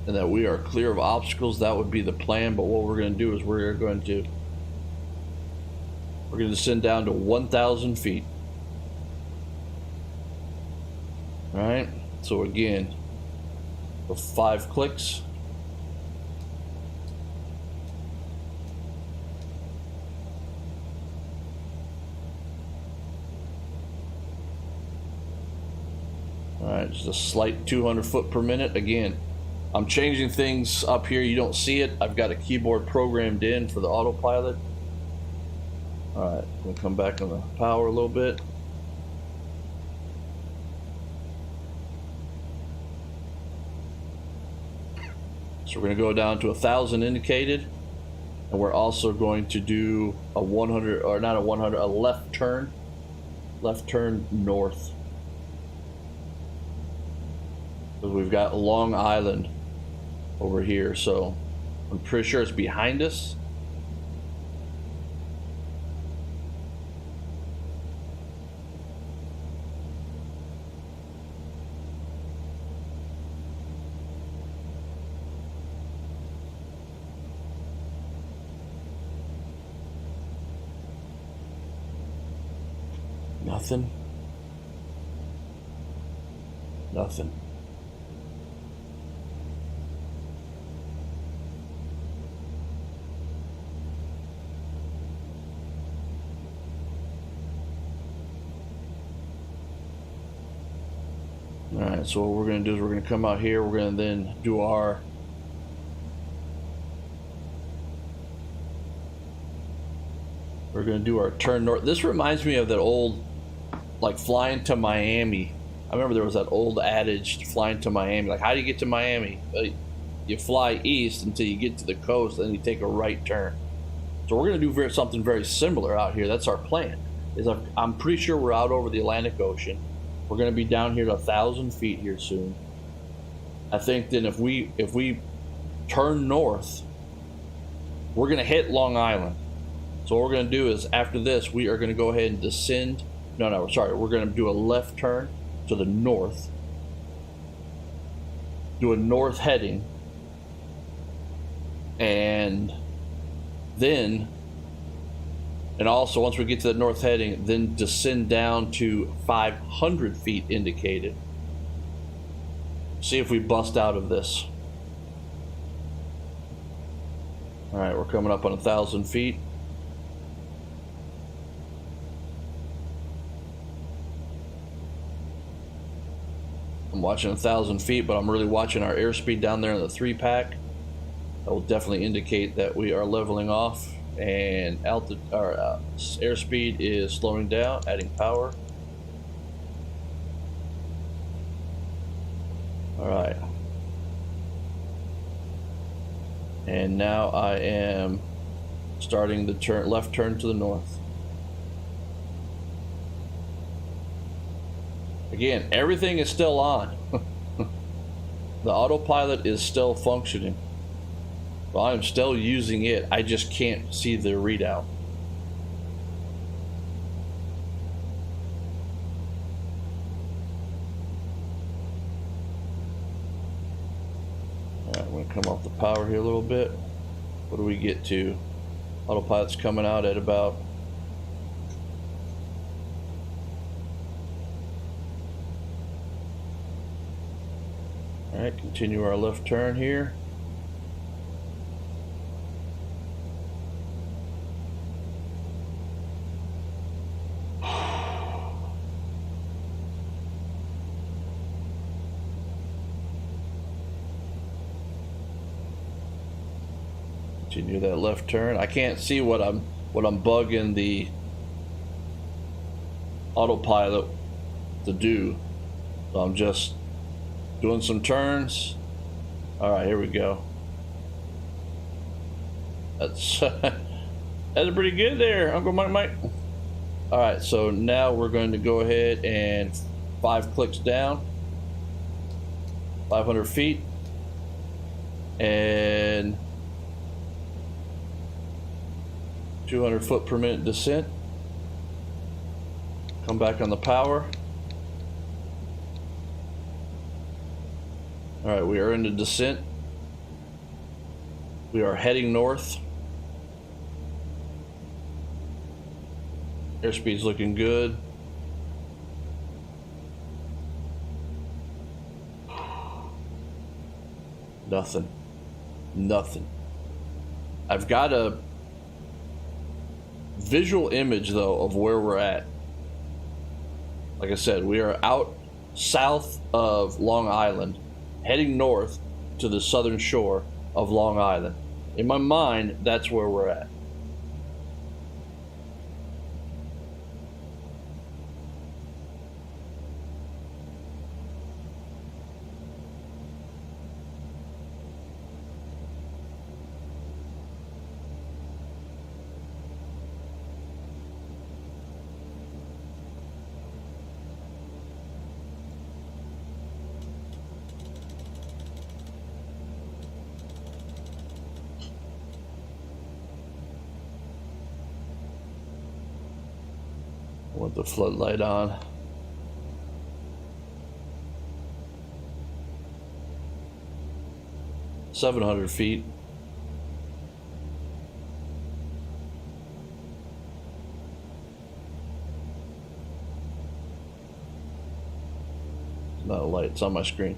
Speaker 3: And that we are clear of obstacles. That would be the plan, but what we're going to do is we're going to descend down to 1,000 feet. All right, so again, with 5 clicks. All right, just a slight 200 foot per minute. Again, I'm changing things up here. You don't see it. I've got a keyboard programmed in for the autopilot. All right, we'll come back on the power a little bit. So we're going to go down to 1,000 indicated, and we're also going to do a 100, or not a 100, a left turn north. Because we've got Long Island over here, so I'm pretty sure it's behind us. Nothing. Nothing. Alright, so what we're going to do is we're going to come out here, we're going to then do our turn north. This reminds me of that old, like, flying to Miami. I remember there was that old adage, flying to Miami. Like, how do you get to Miami? You fly east until you get to the coast, and you take a right turn. So we're going to do something very similar out here. That's our plan. I'm pretty sure we're out over the Atlantic Ocean. We're going to be down here to 1,000 feet here soon. I think then if we turn north, we're going to hit Long Island. So what we're going to do is, after this, we are going to go ahead and descend. No, sorry. We're going to do a left turn to the north. Do a north heading. And then, and also once we get to the north heading, then descend down to 500 feet indicated. See if we bust out of this. All right, we're coming up on 1,000 feet. I'm watching 1,000 feet, but I'm really watching our airspeed down there in the 3-pack. That will definitely indicate that we are leveling off, and our airspeed is slowing down, adding power. All right. And now I am starting the left turn to the north. Again, everything is still on. The autopilot is still functioning. Well, I'm still using it. I just can't see the readout. Alright, I'm going to come off the power here a little bit. What do we get to? Autopilot's coming out at about... Alright, continue our left turn here. Continue that left turn. I can't see what I'm bugging the autopilot to do. So I'm just doing some turns. All right, here we go. That's pretty good there, Uncle Mike. All right, so now we're going to go ahead and 5 clicks down, 500 feet, and 200 foot per minute descent. Come back on the power. Alright, we are in the descent. We are heading north. Airspeed's looking good. Nothing. Nothing. I've got a visual image, though, of where we're at. Like I said, we are out south of Long Island, heading north to the southern shore of Long Island. In my mind, that's where we're at. With the floodlight on. $700 feet. It's not a light, it's on my screen.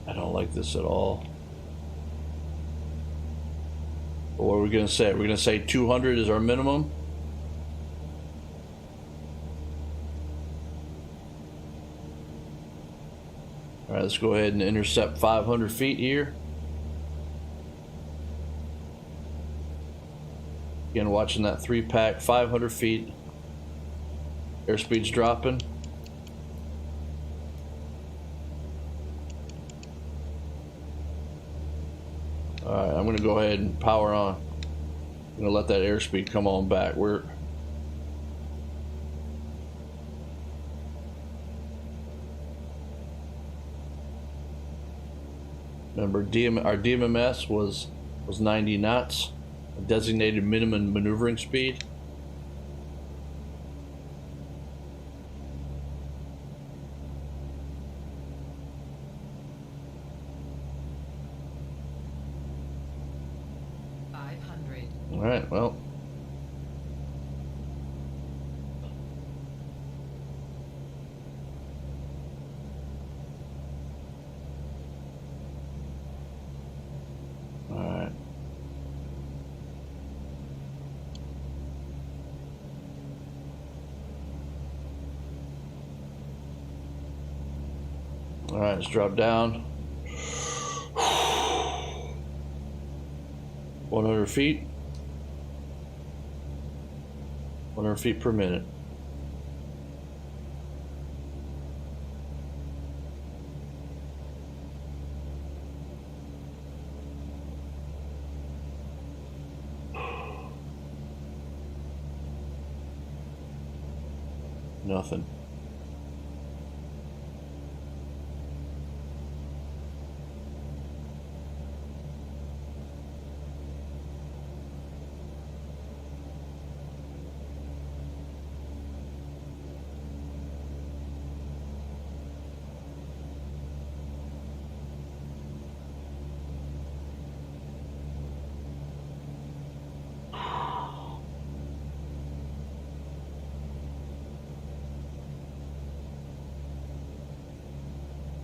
Speaker 3: I don't like this at all. But what are we going to say? We're going to say 200 is our minimum. All right, let's go ahead and intercept 500 feet here. Again, watching that 3-pack, 500 feet. Airspeed's dropping. Alright, I'm going to go ahead and power on. I'm going to let that airspeed come on back. Remember, our DMMS was 90 knots, a designated minimum maneuvering speed. All right, well. All right. All right, let's drop down. 100 feet. 100 feet per minute. Nothing.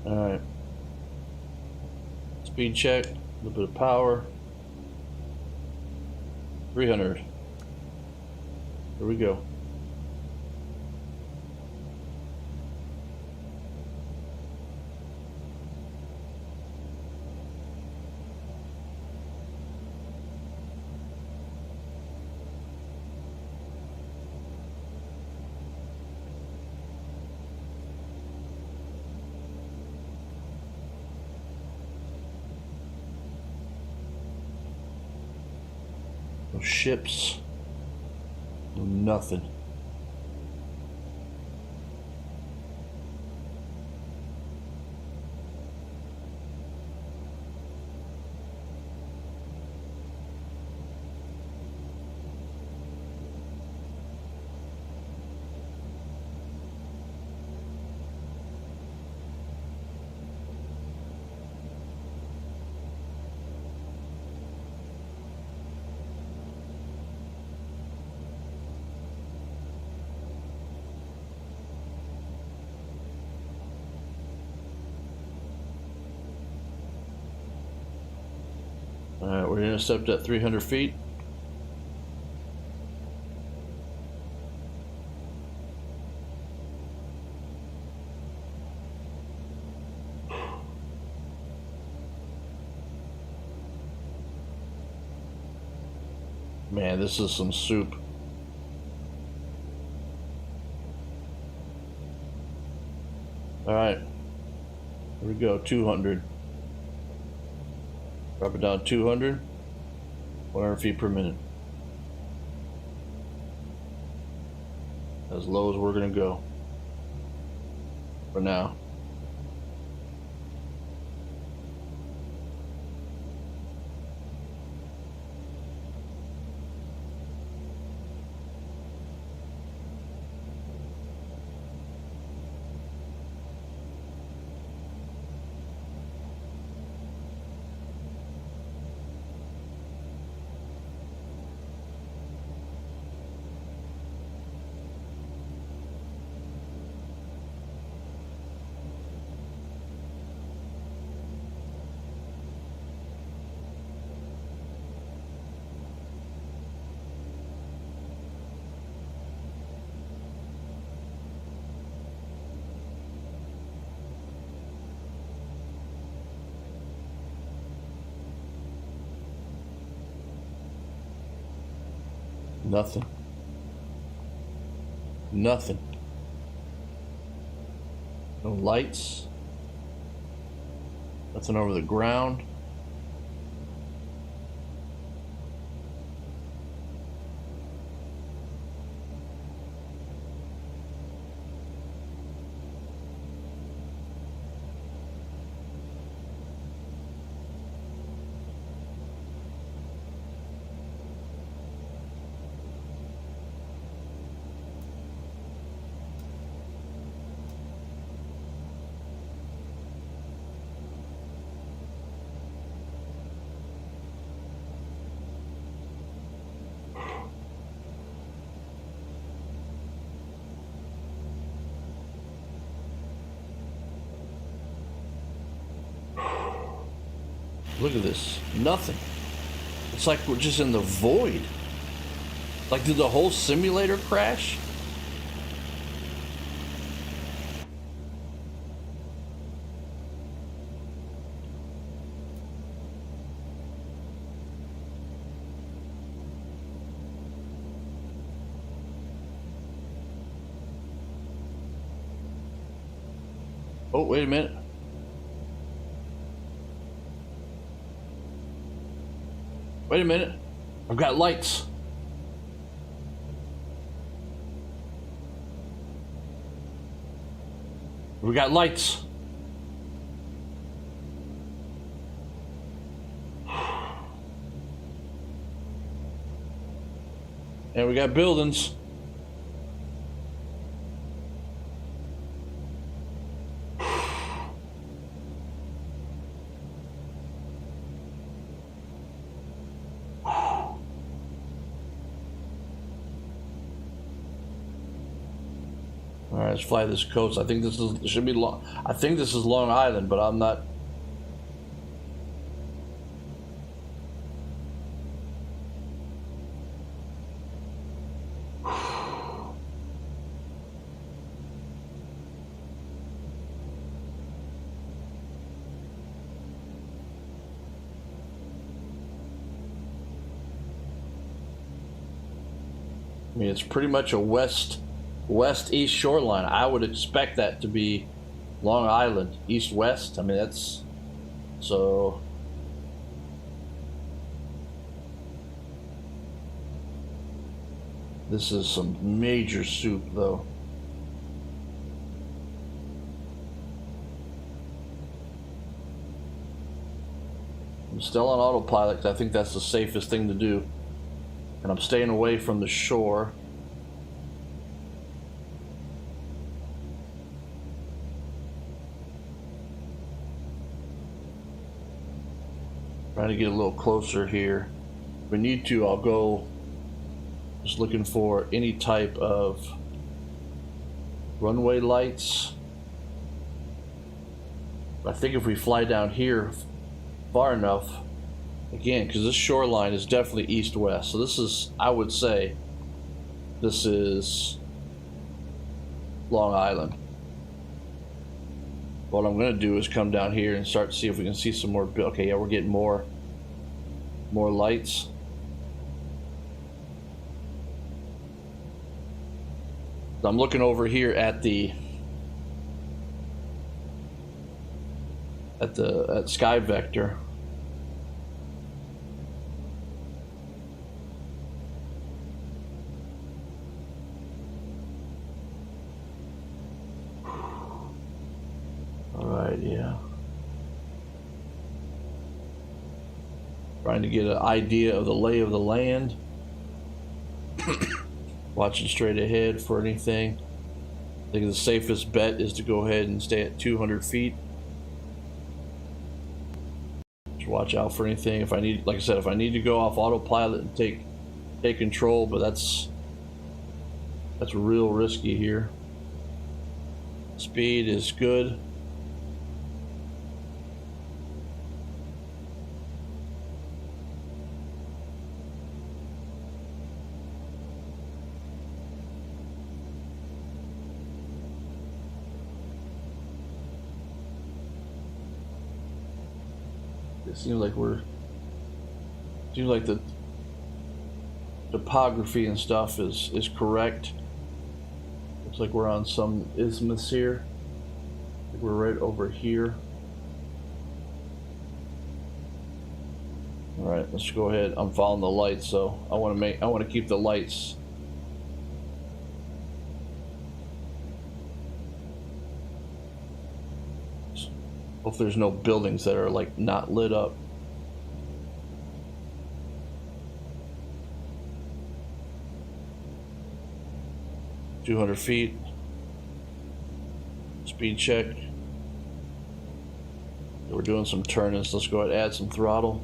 Speaker 3: Alright. Speed check, a little bit of power. 300. Here we go. ships. No nothing. Alright, we're intercept at 300 feet. Man, this is some soup. Alright. Here we go, 200. Drop it down 200. 100 feet per minute. As low as we're gonna go. For now. Nothing. Nothing. No lights. Nothing over the ground. Look at this. Nothing. It's like we're just in the void. Like, did the whole simulator crash? Oh, wait a minute. Wait a minute. I've got lights. We got lights. And we got buildings. Let's fly this coast. I think this should be long. I think this is Long Island, but I'm not. I mean, it's pretty much a west-east shoreline. I would expect that to be Long Island, east-west. I mean, that's so. This is some major soup, though. I'm still on autopilot because I think that's the safest thing to do. And I'm staying away from the shore. Trying to get a little closer here. If we need to, I'll go just looking for any type of runway lights. I think if we fly down here far enough, again, because this shoreline is definitely east-west, so this is, I would say, this is Long Island. What I'm going to do is come down here and start to see if we can see some more. Okay, yeah, we're getting more lights. I'm looking over here at Sky Vector. All right, yeah. Trying to get an idea of the lay of the land. Watching straight ahead for anything. I think the safest bet is to go ahead and stay at 200 feet. Just watch out for anything. If I need, like I said, if I need to go off autopilot and take control, but that's real risky here. Speed is good. It seems like the topography and stuff is correct. Looks like we're on some isthmus here. I think we're right over here. All right, let's go ahead. I'm following the lights, so I want to keep the lights. Hope there's no buildings that are like not lit up. $200 feet. Speed check. We're doing some turning, so let's go ahead and add some throttle.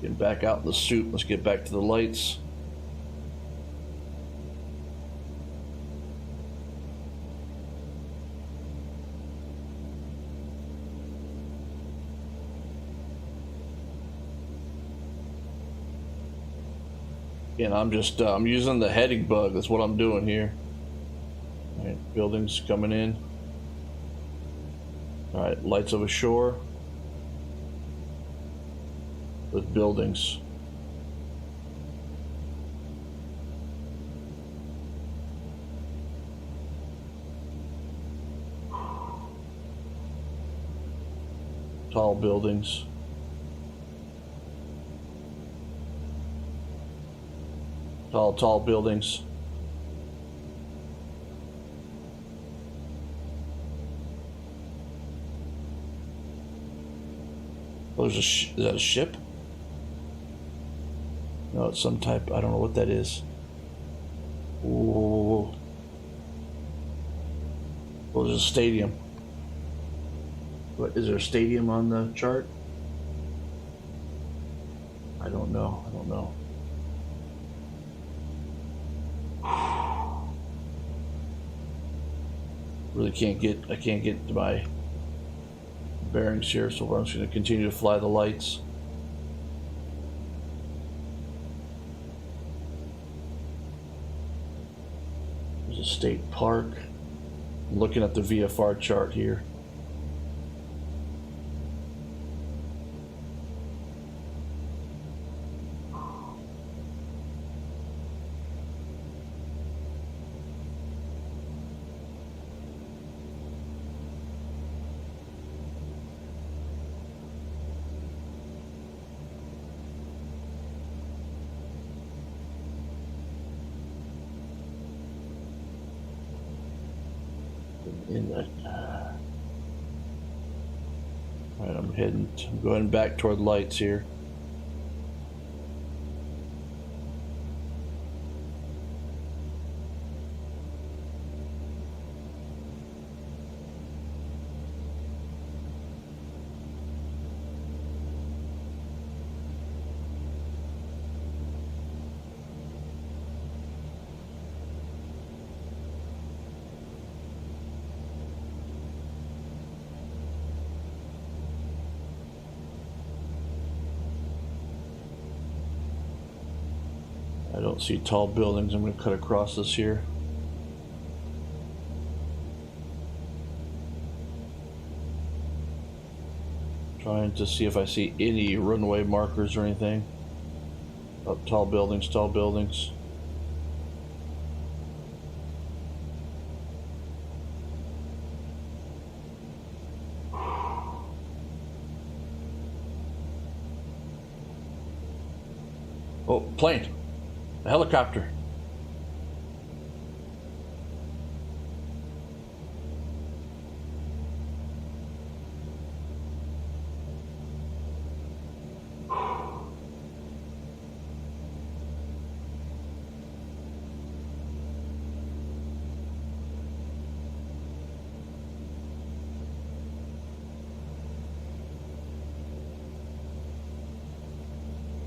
Speaker 3: Getting back out in the soup. Let's get back to the lights. And I'm just I'm using the heading bug. That's what I'm doing here. All right, buildings coming in. All right, lights of a shore with buildings. Tall buildings. Tall buildings. Oh, is that a ship? No, it's some type. I don't know what that is. Ooh. Well, there's a stadium. What, is there a stadium on the chart? I don't know. Really I can't get to my bearings here, so I'm just going to continue to fly the lights. There's a state park. I'm looking at the VFR chart here. in the. All right, I'm going back toward lights here. I don't see tall buildings. I'm going to cut across this here. Trying to see if I see any runway markers or anything. Oh, tall buildings, tall buildings. Oh, plane. A helicopter.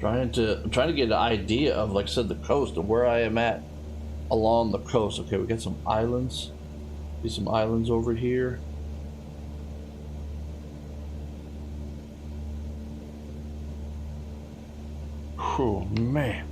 Speaker 3: Trying to get an idea of, like I said, the coast and where I am at along the coast. Okay, we got some islands. See some islands over here. Oh man.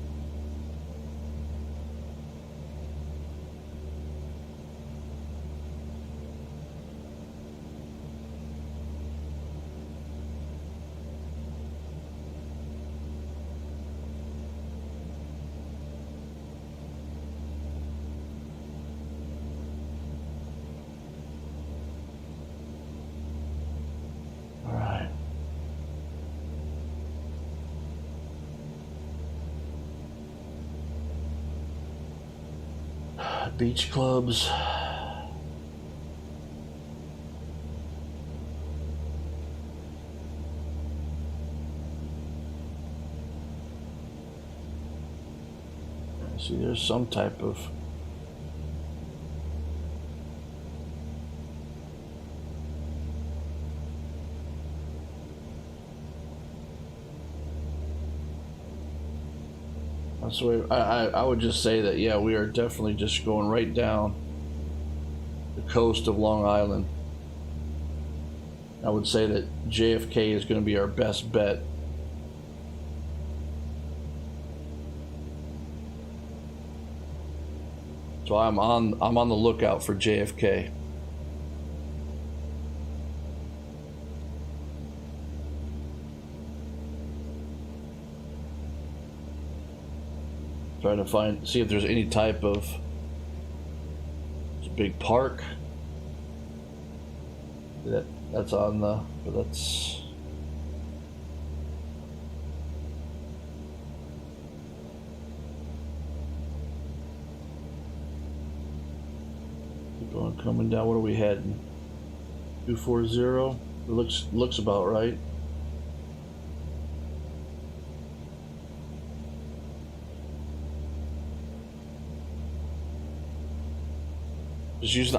Speaker 3: Beach clubs. See, there's some type of so I would just say that, yeah, we are definitely just going right down the coast of Long Island. I would say that JFK is going to be our best bet. So I'm on the lookout for JFK. Trying to see if there's any type of, there's a big park that's on the, but that's, keep on coming down. What are we heading? 240. It looks about right.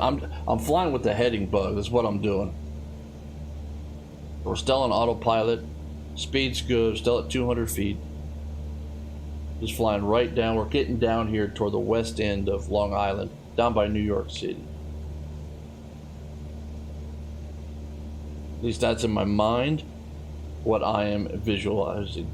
Speaker 3: I'm flying with the heading bug. That's what I'm doing. We're still on autopilot. Speed's good. Still at 200 feet. Just flying right down. We're getting down here toward the west end of Long Island, down by New York City. At least that's in my mind, what I am visualizing.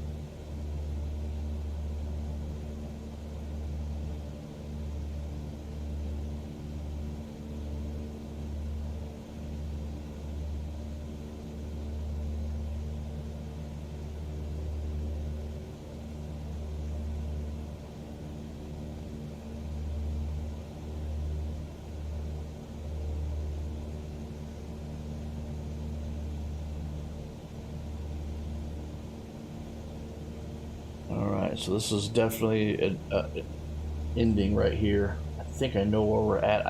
Speaker 3: So this is definitely an ending right here. I think I know where we're at.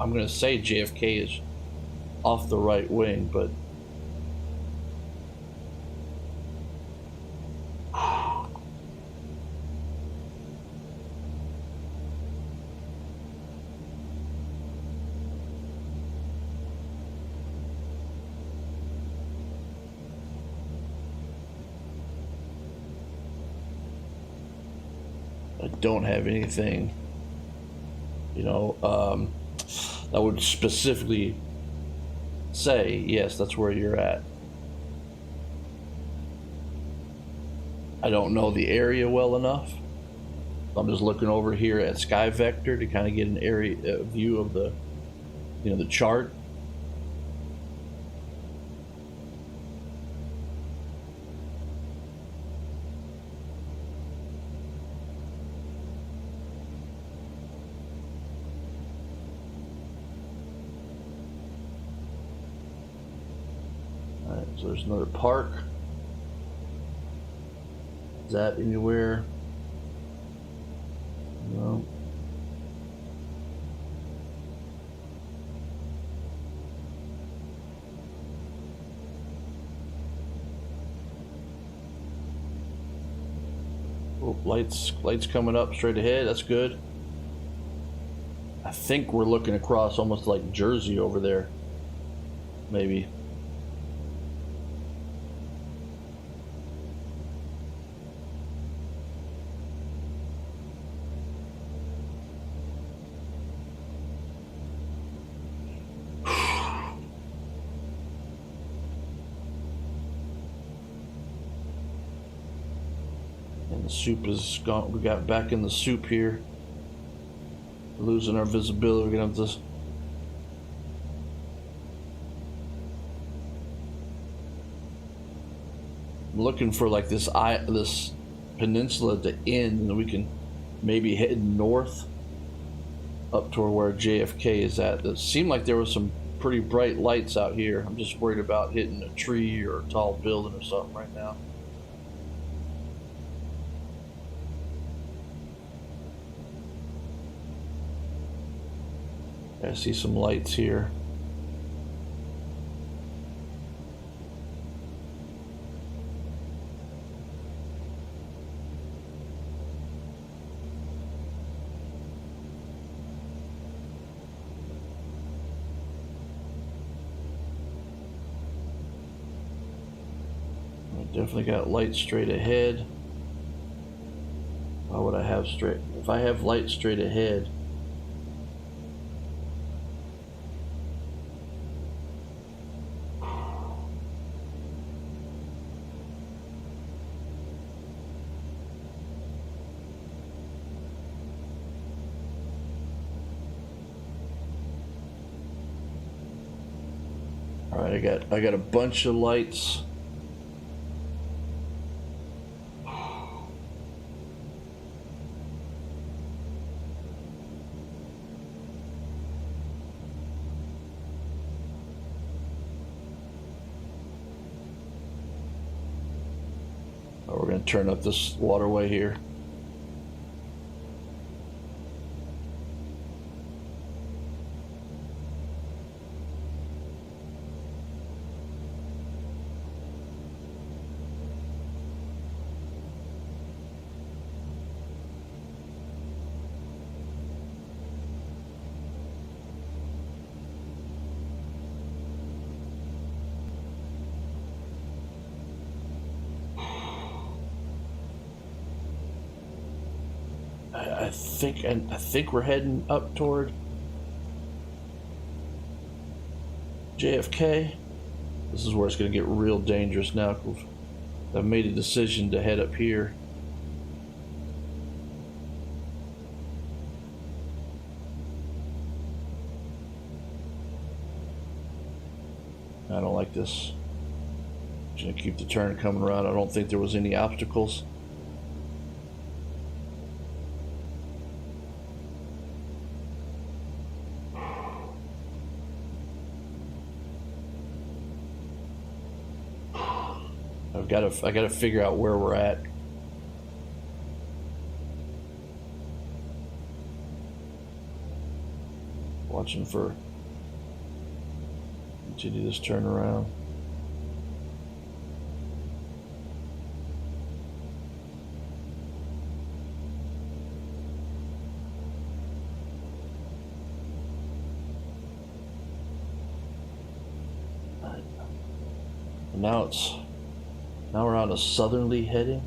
Speaker 3: I'm going to say JFK is off the right wing, but I don't have anything, that would specifically say, yes, that's where you're at. I don't know the area well enough. I'm just looking over here at Sky Vector to kind of get an area view of the, the chart. All right, so there's another park. Is that anywhere? No. Oh, lights coming up straight ahead. That's good. I think we're looking across almost like Jersey over there. Maybe. The soup is gone. We got back in the soup here. We're losing our visibility. We're gonna have this. I'm looking for like this peninsula to end, and then we can maybe head north up toward where JFK is at. It seemed like there was some pretty bright lights out here. I'm just worried about hitting a tree or a tall building or something right now. I see some lights here. I definitely got light straight ahead. Why would I have straight? If I have light straight ahead, I got a bunch of lights. Oh, we're going to turn up this waterway here. I think we're heading up toward JFK. This is where it's going to get real dangerous now. I've made a decision to head up here. I don't like this. I'm just going to keep the turn coming around. I don't think there was any obstacles. I gotta figure out where we're at. Watching for continue this turn around. Now we're on a southerly heading.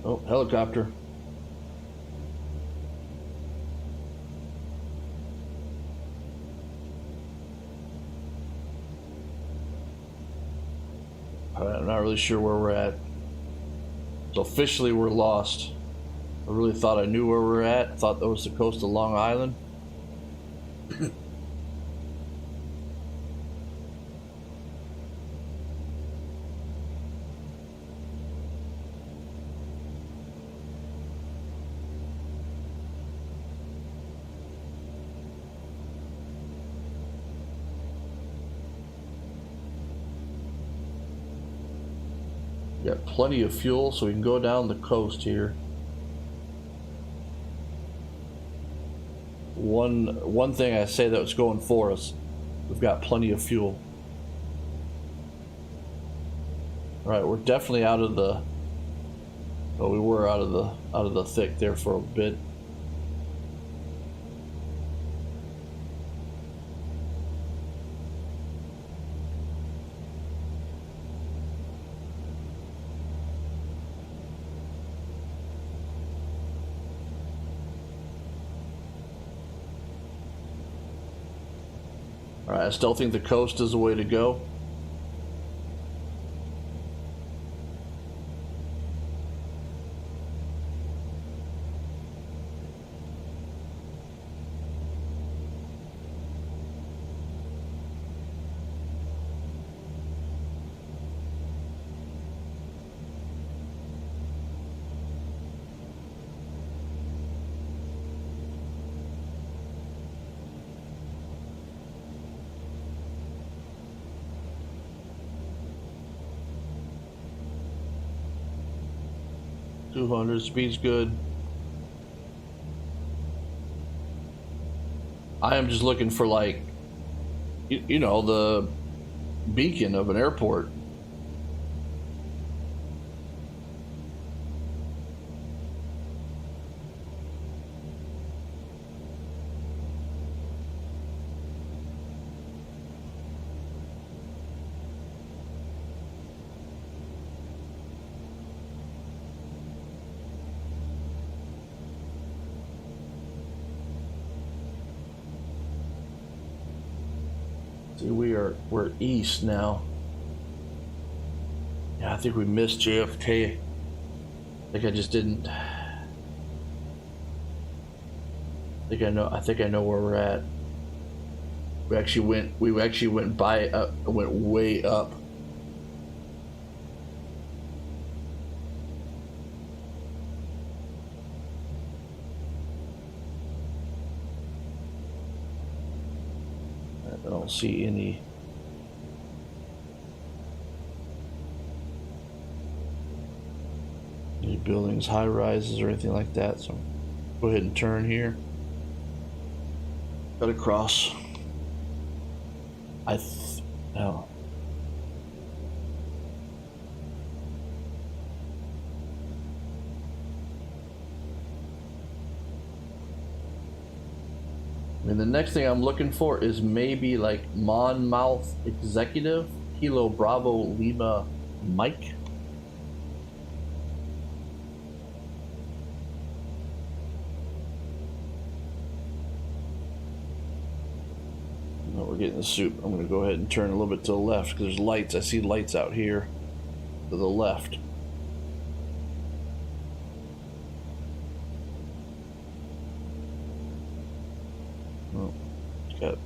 Speaker 3: Oh, helicopter. I'm not really sure where we're at. So officially we're lost. I really thought I knew where we're at. I thought that was the coast of Long Island. Got plenty of fuel, so we can go down the coast here. One thing I say that was going for us, we've got plenty of fuel. All right, we're definitely out of the. Well, we were out of the thick there for a bit. Alright, I still think the coast is the way to go. .200, speed's good. I am just looking for, like, you know, the beacon of an airport. See, we're east now. Yeah, I think we missed JFK. I think I just didn't. I think I know where we're at. We actually went went way up. I don't see any buildings, high rises, or anything like that. So go ahead and turn here. Got to cross. No. I mean, the next thing I'm looking for is maybe like Monmouth Executive, Kilo Bravo Lima Mike. No, we're getting the soup. I'm going to go ahead and turn a little bit to the left because there's lights. I see lights out here to the left. It's got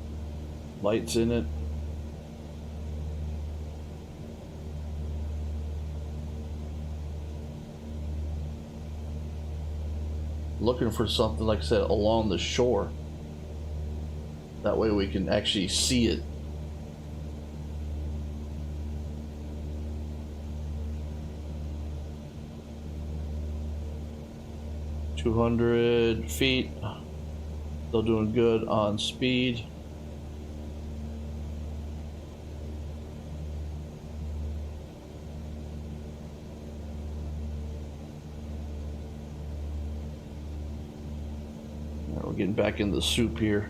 Speaker 3: lights in it. Looking for something, like I said, along the shore. That way we can actually see it. 200 feet. Still doing good on speed. Now we're getting back in the soup here.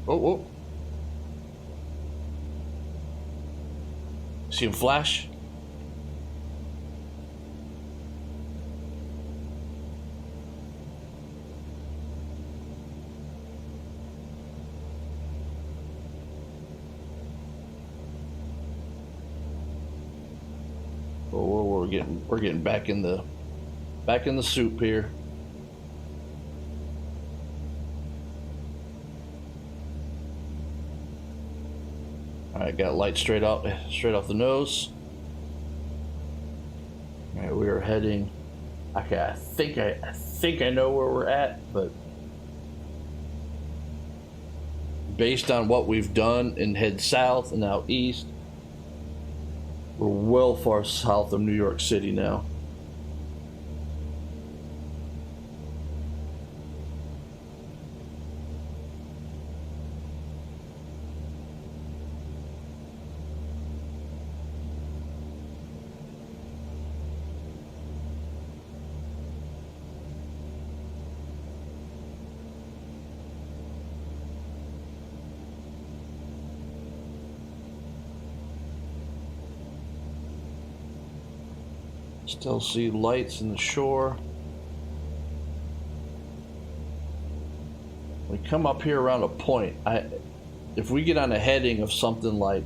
Speaker 3: Oh. See him flash? Oh, we're getting back in the soup here. Alright, got light straight off the nose. Alright, we are heading. Okay, I think I know where we're at, but based on what we've done and head south and now east, we're well far south of New York City now. Still see lights in the shore. We come up here around a point. If we get on a heading of something like,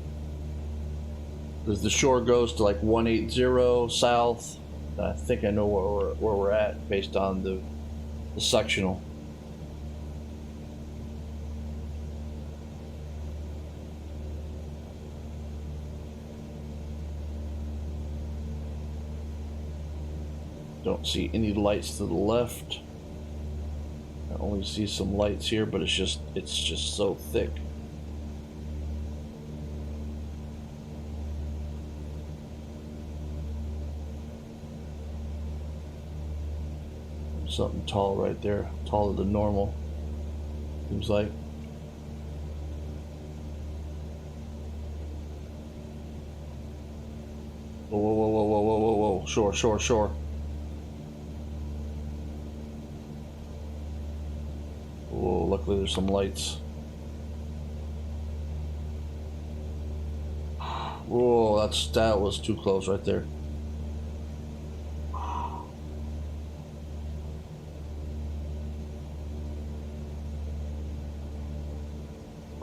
Speaker 3: as the shore goes to like 180 south, I think I know where we're at based on the sectional. Don't see any lights to the left. I only see some lights here, but it's just so thick. Something tall right there, taller than normal, seems like. Whoa. Shore. Oh, luckily there's some lights. Whoa, that was too close right there.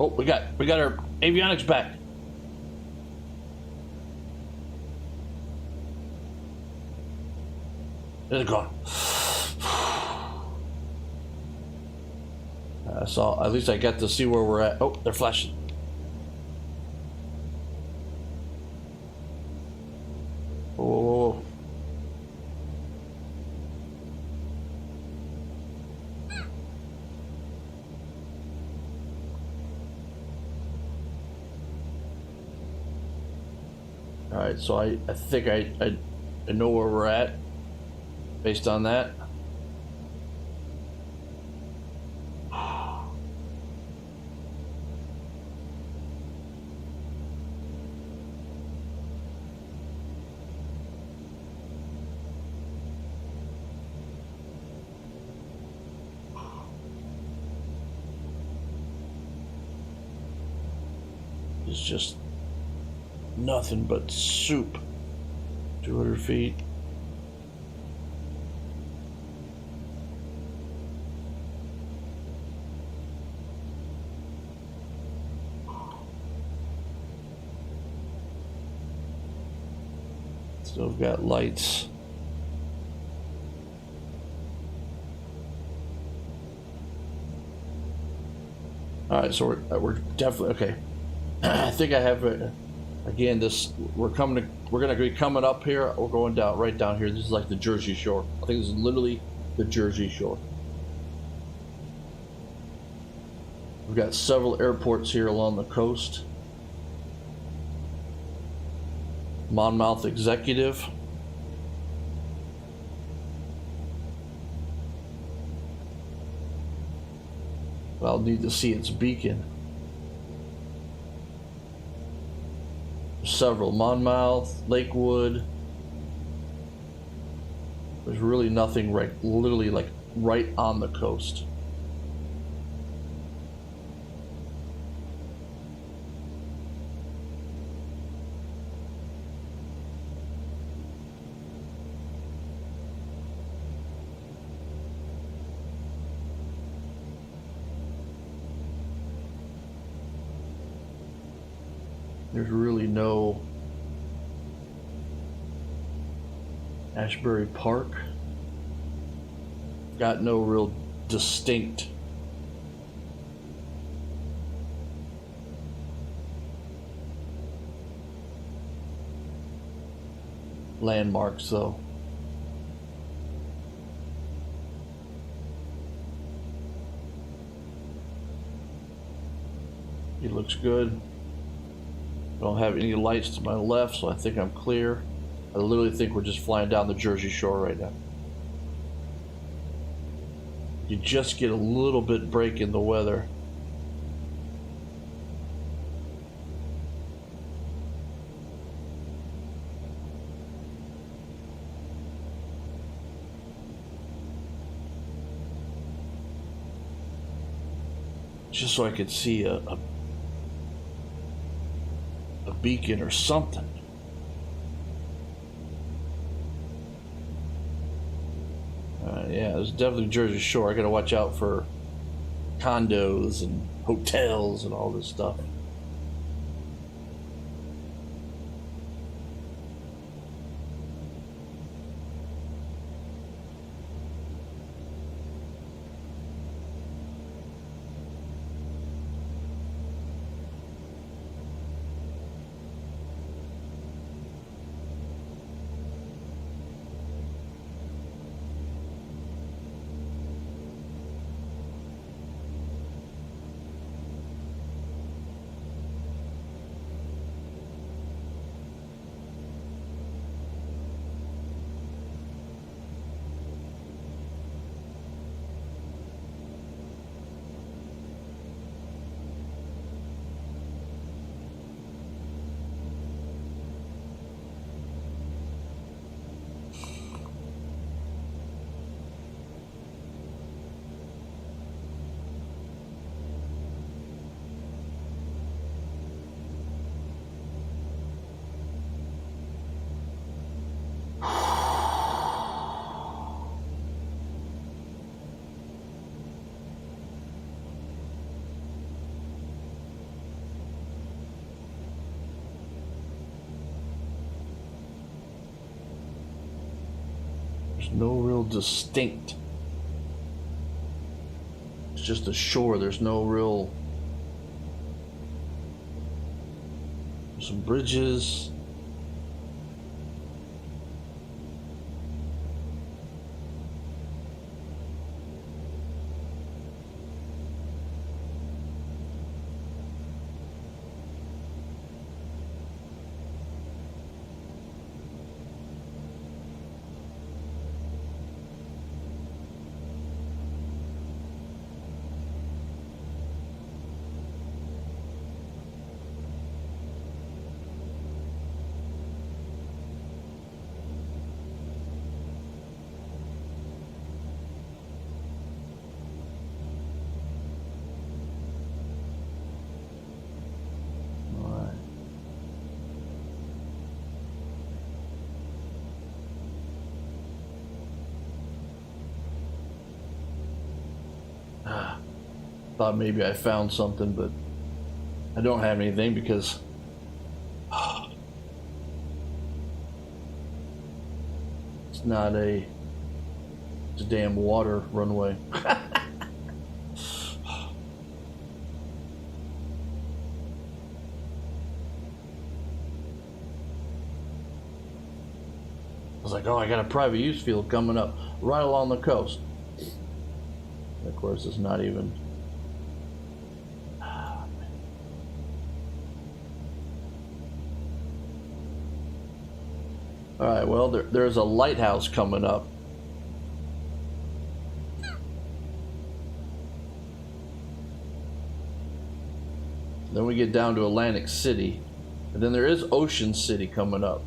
Speaker 3: Oh, we got our avionics back. There they're gone. At least I got to see where we're at. Oh, they're flashing. Whoa. All right, so I think I know where we're at based on that. It's just nothing but soup. 200 feet. Still got lights. All right, so we're definitely okay. I think I have again. We're gonna be coming up here. We're going down right down here. This is like the Jersey Shore. I think this is literally the Jersey Shore. We've got several airports here along the coast. Monmouth Executive. I'll need to see its beacon. Several. Monmouth, Lakewood. There's really nothing right, literally like right on the coast. There's really no Ashbury Park. Got no real distinct landmarks though. It looks good. I don't have any lights to my left, so I think I'm clear. I literally think we're just flying down the Jersey Shore right now. You just get a little bit break in the weather. Just so I could see a beacon or something. Yeah, there's definitely Jersey Shore. I gotta watch out for condos and hotels and all this stuff. No real distinct. It's just a shore. There's no real. Some bridges. Thought maybe I found something, but I don't have anything because it's not it's a damn water runway. I was like, oh, I got a private use field coming up right along the coast. And of course, it's not even All right, well, there's a lighthouse coming up. Then we get down to Atlantic City. And then there is Ocean City coming up,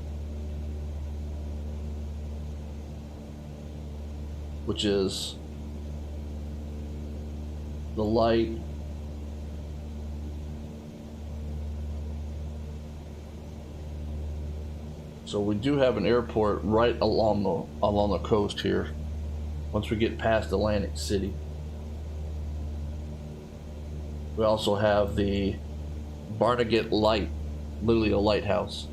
Speaker 3: which is the light. So we do have an airport right along the coast here. Once we get past Atlantic City, we also have the Barnegat Light, literally a lighthouse.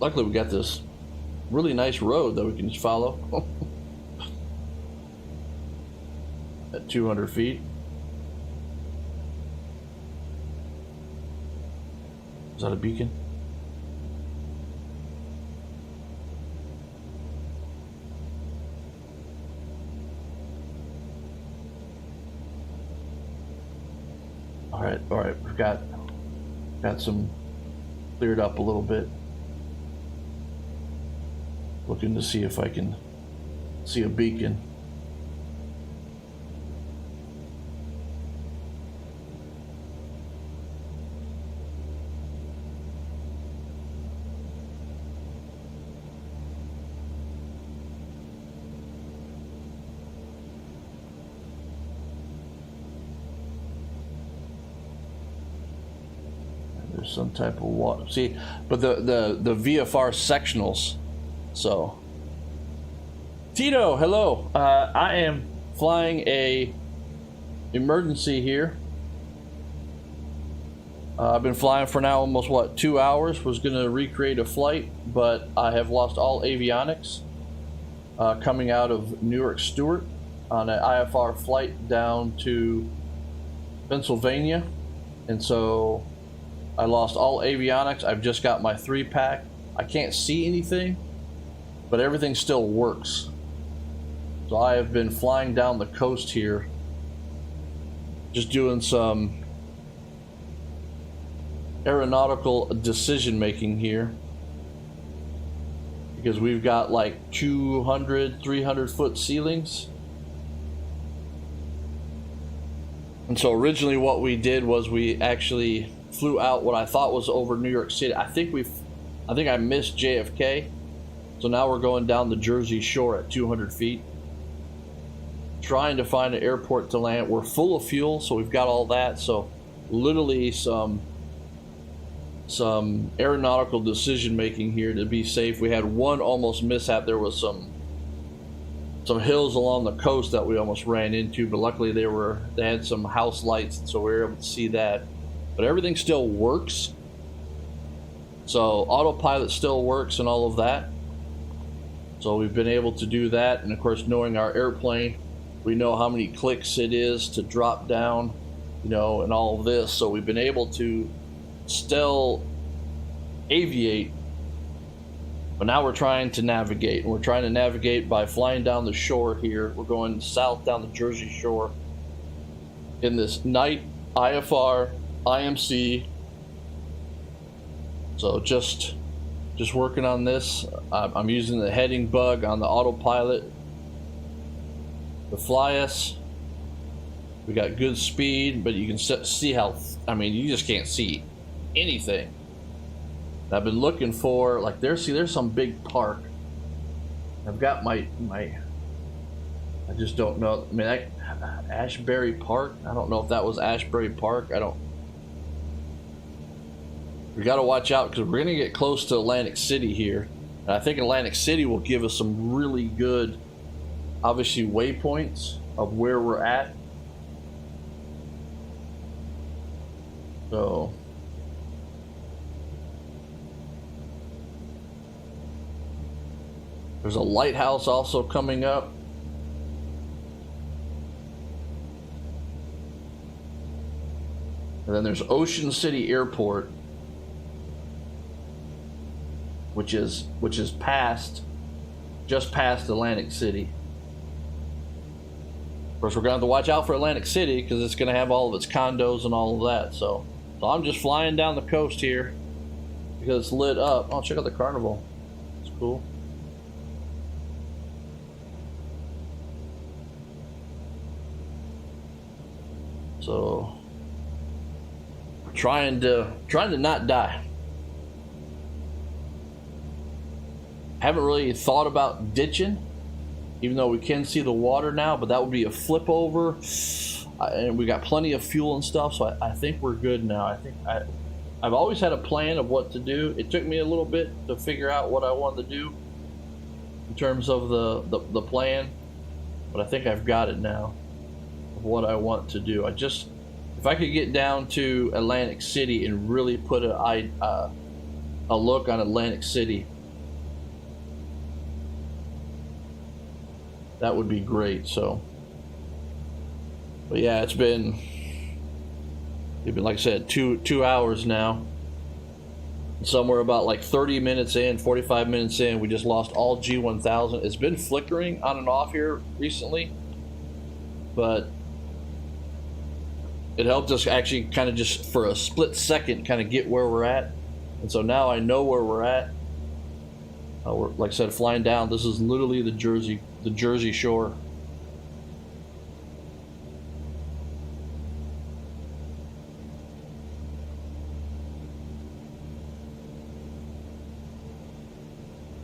Speaker 3: Luckily, we got this really nice road that we can just follow at 200 feet. Is that a beacon? All right, we've got some cleared up a little bit. Looking to see if I can see a beacon. There's some type of water. See, but the VFR sectionals. So, Tito, hello. I am flying a emergency here. I've been flying for now almost 2 hours. Was going to recreate a flight, but I have lost all avionics coming out of New York Stewart on an IFR flight down to Pennsylvania, and so I lost all avionics. I've just got my 3-pack. I can't see anything, but everything still works. So I have been flying down the coast here, just doing some aeronautical decision making here, because we've got like 200, 300 foot ceilings. And so originally what we did was we actually flew out what I thought was over New York City. I think I missed JFK. So now we're going down the Jersey Shore at 200 feet, trying to find an airport to land. We're full of fuel, so we've got all that. So literally some aeronautical decision making here to be safe. We had one almost mishap. There was some hills along the coast that we almost ran into, but luckily they had some house lights, and so we were able to see that. But everything still works. So autopilot still works and all of that. So we've been able to do that, and of course, knowing our airplane, we know how many clicks it is to drop down, and all of this. So we've been able to still aviate, but now we're trying to navigate, and we're trying to navigate by flying down the shore here. We're going south down the Jersey Shore in this night IFR IMC. So just working on this. I'm using the heading bug on the autopilot to fly us. We got good speed, but you can see how, you just can't see anything. I've been looking for, like, there's some big park. I've got my I just don't know. Ashbury Park. I don't know if that was Ashbury Park. We got to watch out, because we're going to get close to Atlantic City here. And I think Atlantic City will give us some really good, obviously, waypoints of where we're at. So there's a lighthouse also coming up. And then there's Ocean City Airport. which is just past Atlantic City. Of course, we're gonna have to watch out for Atlantic City because it's gonna have all of its condos and all of that. So I'm just flying down the coast here because it's lit up. Oh, check out the carnival. It's cool. So trying to not die. Haven't really thought about ditching, even though we can see the water now, but that would be a flip over, and we got plenty of fuel and stuff, so I think we're good now. I've always had a plan of what to do. It took me a little bit to figure out what I wanted to do in terms of the plan, but I think I've got it now of what I want to do. If I could get down to Atlantic City and really put a look on Atlantic City, that would be great. So, but yeah, it's been like I said, two hours now. Somewhere about like 30 minutes in, 45 minutes in, we just lost all G1000. It's been flickering on and off here recently, but it helped us actually kind of just for a split second kind of get where we're at. And so now I know where we're at. We're, like I said, flying down. This is literally the Jersey Shore.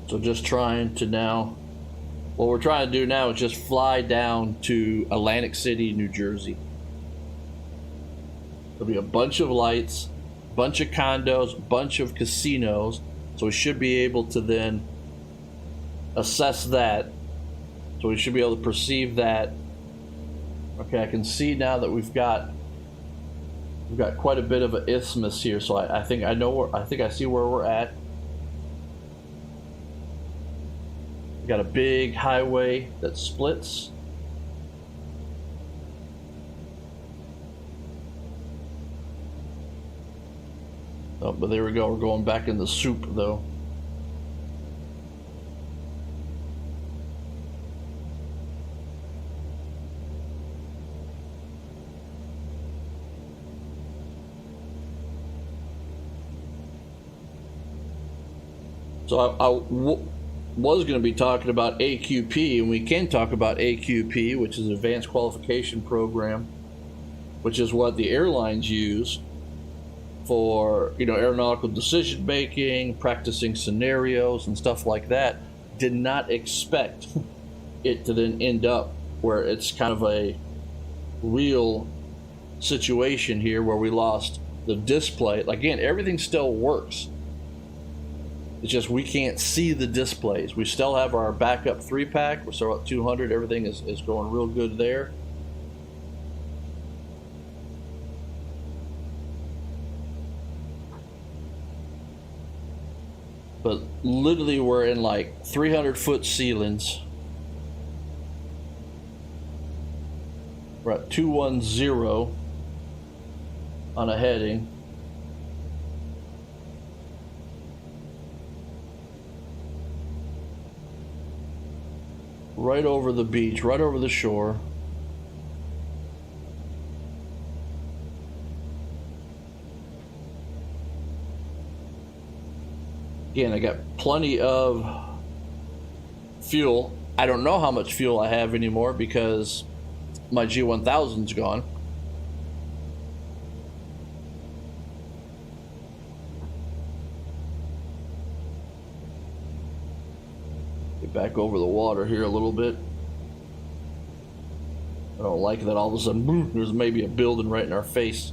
Speaker 3: So just trying to now, what we're trying to do now is just fly down to Atlantic City, New Jersey. There'll be a bunch of lights, bunch of condos, bunch of casinos. So we should be able to then assess that. So we should be able to perceive that. Okay, I can see now that we've got quite a bit of an isthmus here. So I think I see where we're at. We got a big highway that splits. Oh, but there we go. We're going back in the soup, though. So I was going to be talking about AQP, and we can talk about AQP, which is Advanced Qualification Program, which is what the airlines use for, aeronautical decision making, practicing scenarios and stuff like that. Did not expect it to then end up where it's kind of a real situation here where we lost the display. Again, everything still works. It's just we can't see the displays. We still have our backup 3-pack. We're still at 200. Everything is going real good there. But literally we're in like 300-foot ceilings. We're at 210 on a heading. Right over the beach, right over the shore. Again, I got plenty of fuel. I don't know how much fuel I have anymore because my G1000's gone. Get back over the water here a little bit. I don't like that all of a sudden boom, there's maybe a building right in our face.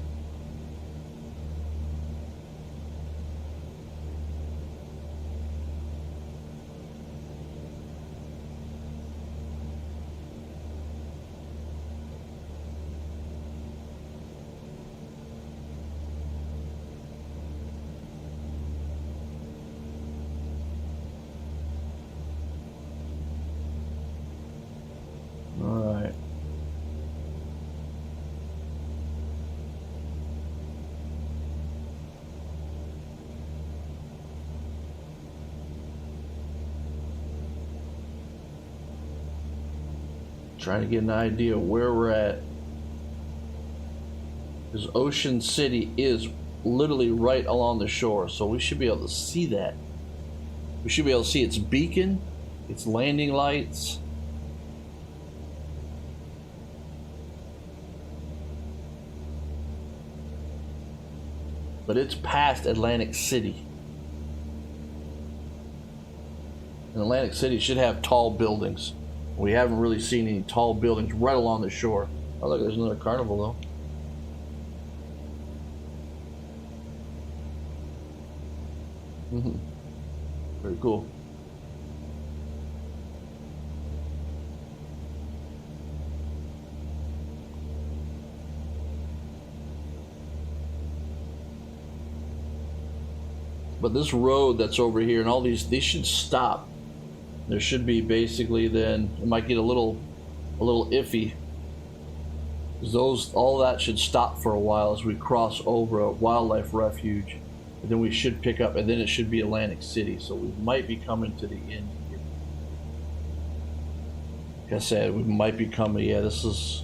Speaker 3: Trying to get an idea of where we're at. Because Ocean City is literally right along the shore, so we should be able to see that. We should be able to see its beacon, its landing lights. But it's past Atlantic City. And Atlantic City should have tall buildings. We haven't really seen any tall buildings right along the shore. Oh look, there's another carnival though. Very cool. But this road that's over here and all these should stop. There should be basically, then it might get a little iffy. All that should stop for a while as we cross over a wildlife refuge. And then we should pick up, and then it should be Atlantic City. So we might be coming to the end here. Like I said, we might be coming. Yeah, this is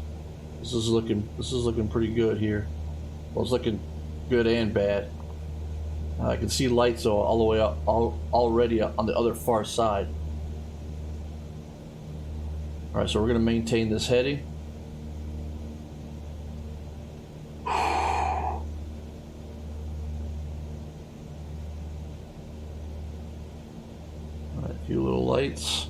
Speaker 3: looking pretty good here. Well, it's looking good and bad. I can see lights all the way up, already on the other far side. All right, so we're going to maintain this heading. A few little lights.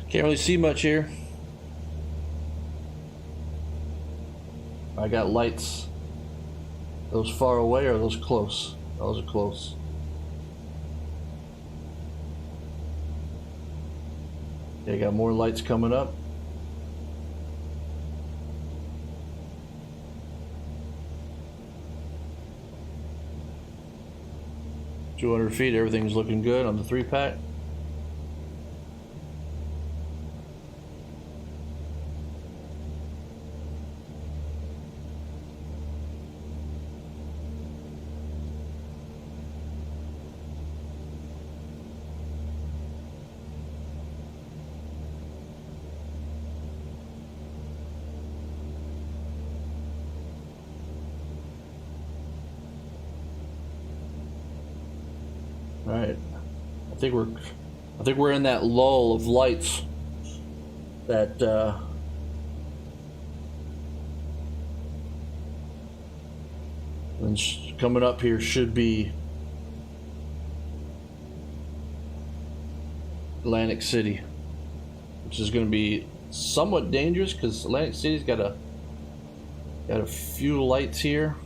Speaker 3: Can't really see much here. I got lights. Those far away or are those close? Those are close. Okay, got more lights coming up. $200 feet, everything's looking good on the 3-pack. Right, I think we're in that lull of lights that and coming up here should be Atlantic City, which is going to be somewhat dangerous because Atlantic City's got a few lights here.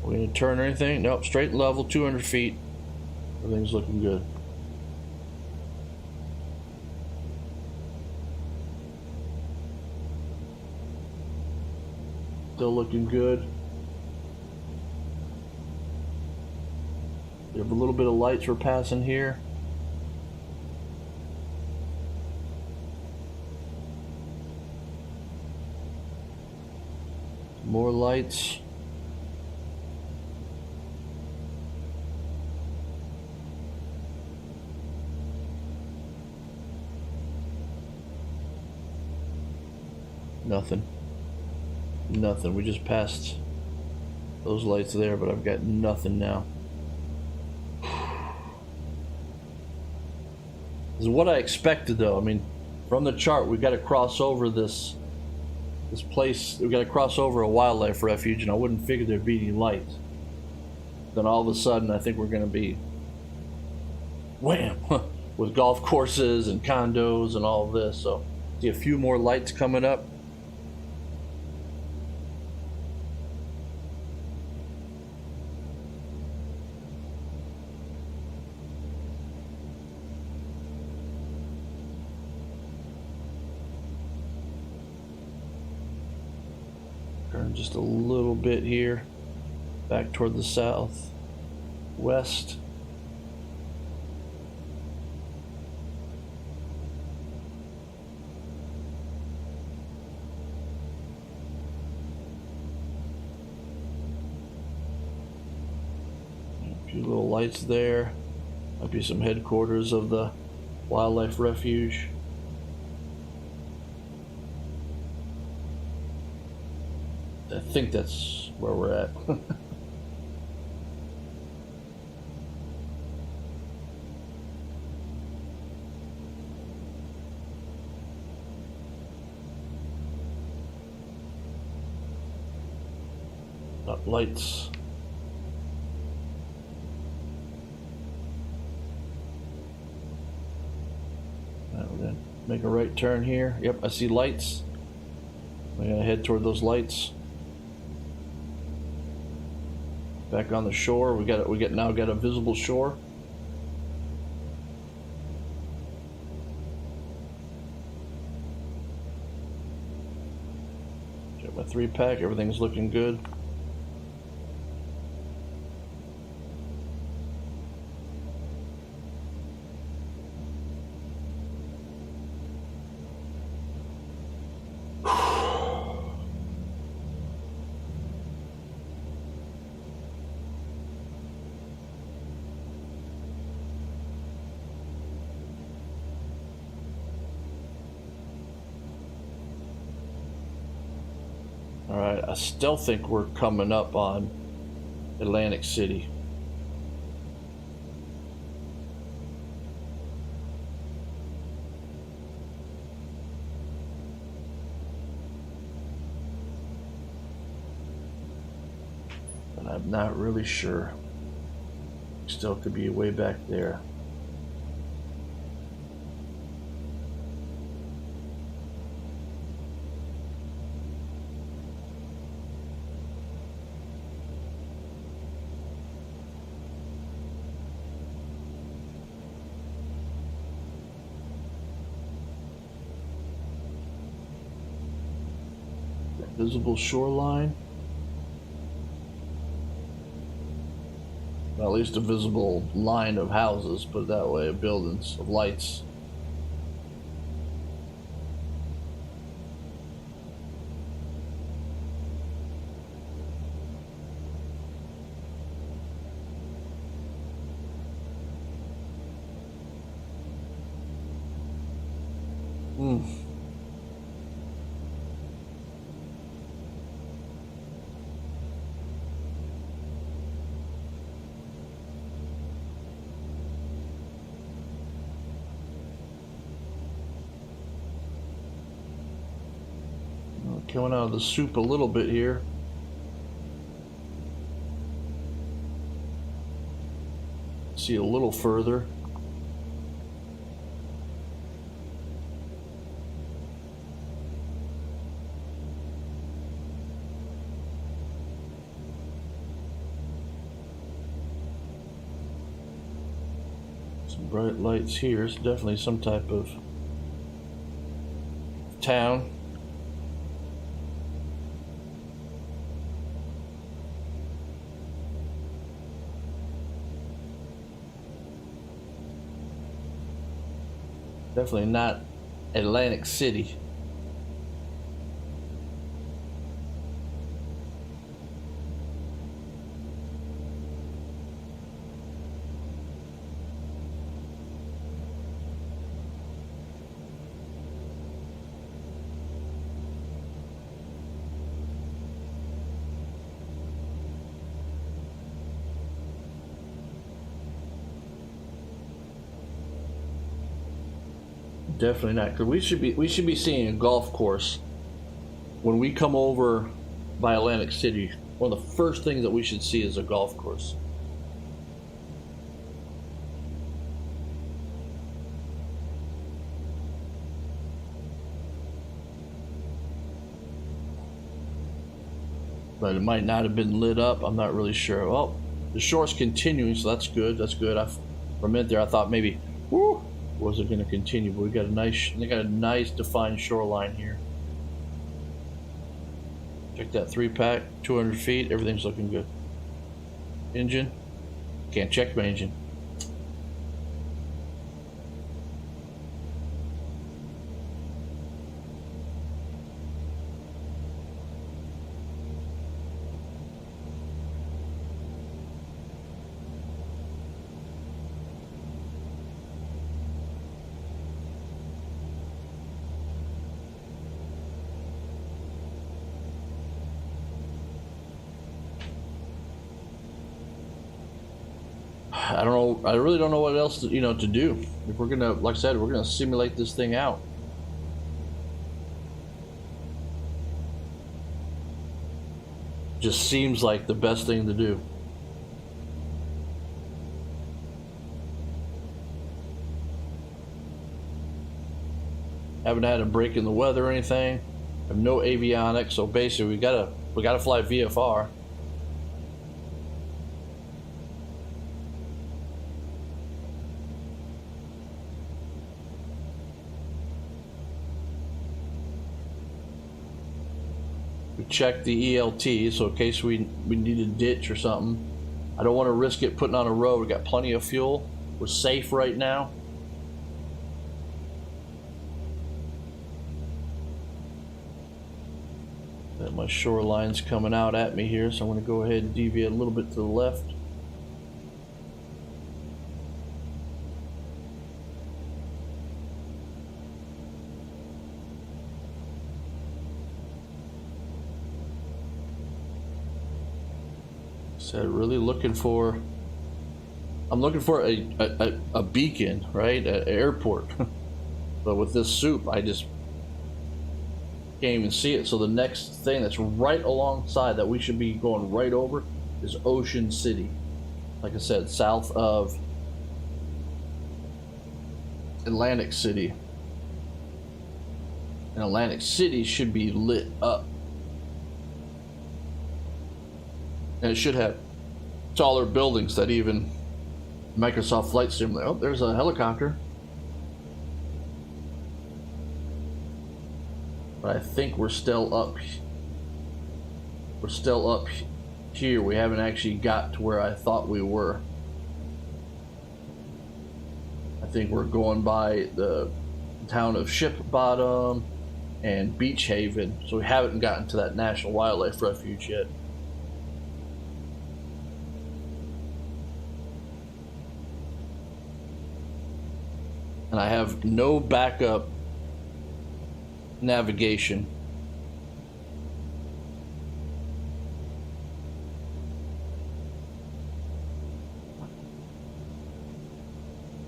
Speaker 3: We gonna turn or anything? Nope, straight and level, 200 feet. Everything's looking good. Still looking good. We have a little bit of lights we're passing here. More lights. Nothing. We just passed those lights there, but I've got nothing now. This is what I expected, though. I mean, from the chart, we've got to cross over this place. We've got to cross over a wildlife refuge, and I wouldn't figure there'd be any lights. Then all of a sudden, I think we're going to be wham, with golf courses and condos and all of this. So see a few more lights coming up. Turn just a little bit here, back toward the southwest. A few little lights there. Might be some headquarters of the wildlife refuge. I think that's where we're at. Not lights. Now we're gonna make a right turn here. Yep, I see lights. We're gonna head toward those lights. Back on the shore, we now got a visible shore. Got my 3-pack, everything's looking good. Alright, I still think we're coming up on Atlantic City. But I'm not really sure. Still could be way back there. Visible shoreline. Well, at least a visible line of houses, put it that way, of buildings, of lights. Coming out of the soup a little bit here. See a little further. Some bright lights here. It's definitely some type of town. Definitely not Atlantic City. Definitely not, because we should be seeing a golf course when we come over by Atlantic City. One of the first things that we should see is a golf course. but it might not have been lit up. I'm not really sure. Well, the shore's continuing, so that's good. That's good. For a minute there, I thought maybe, whoo, was it going to continue? But we got a nice defined shoreline here. Check that 3-pack, 200 feet. Everything's looking good. Engine. Can't check my engine. I don't know. I really don't know what else to do. If we're gonna, like I said, we're gonna simulate this thing out. Just seems like the best thing to do. Haven't had a break in the weather or anything. Have no avionics, so basically we gotta fly VFR. Check the ELT, so in case we need a ditch or something. I don't want to risk it putting on a road. We got plenty of fuel. We're safe right now. My shoreline's coming out at me here, so I'm going to go ahead and deviate a little bit to the left. So really looking for, I'm looking for a beacon, right? An airport. But with this soup, I just can't even see it. So the next thing that's right alongside that we should be going right over is Ocean City. Like I said, south of Atlantic City. And Atlantic City should be lit up. And it should have taller buildings that even Microsoft Flight Simulator. Oh, there's a helicopter. But I think we're still up. We're still up here. We haven't actually got to where I thought we were. I think we're going by the town of Ship Bottom and Beach Haven. So we haven't gotten to that National Wildlife Refuge yet. And I have no backup navigation.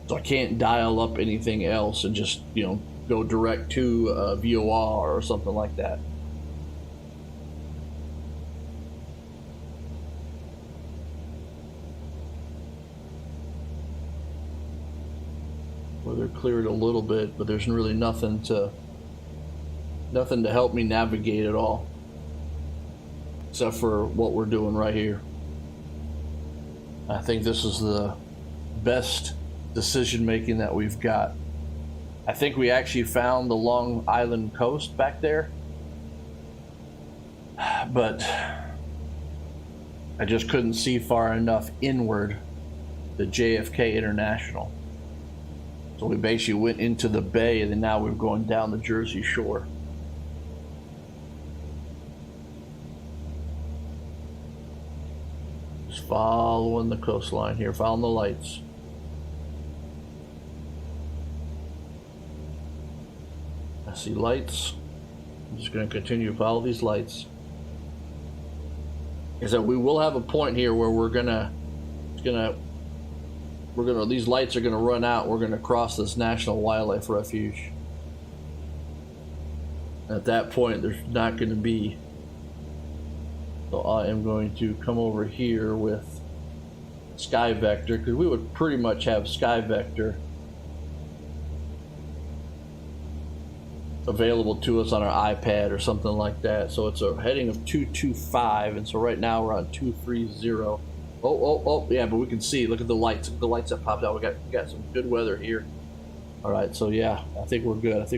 Speaker 3: So I can't dial up anything else and just, go direct to VOR or something like that. They're cleared a little bit, but there's really nothing to help me navigate at all, except for what we're doing right here. I think this is the best decision making that we've got. I think we actually found the Long Island coast back there, but I just couldn't see far enough inward to JFK International. So we basically went into the bay, and then now we're going down the Jersey Shore. Just following the coastline here, following the lights. I see lights. I'm just going to continue to follow these lights. Is that we will have a point here where these lights are gonna run out. We're gonna cross this National Wildlife Refuge. At that point, there's not gonna be. So I am going to come over here with Sky Vector, because we would pretty much have Sky Vector available to us on our iPad or something like that. So it's a heading of 225, and so right now we're on 230. Oh, yeah, but we can see. Look at the lights. Look at the lights that popped out. We got some good weather here. All right, so yeah, I think we're good.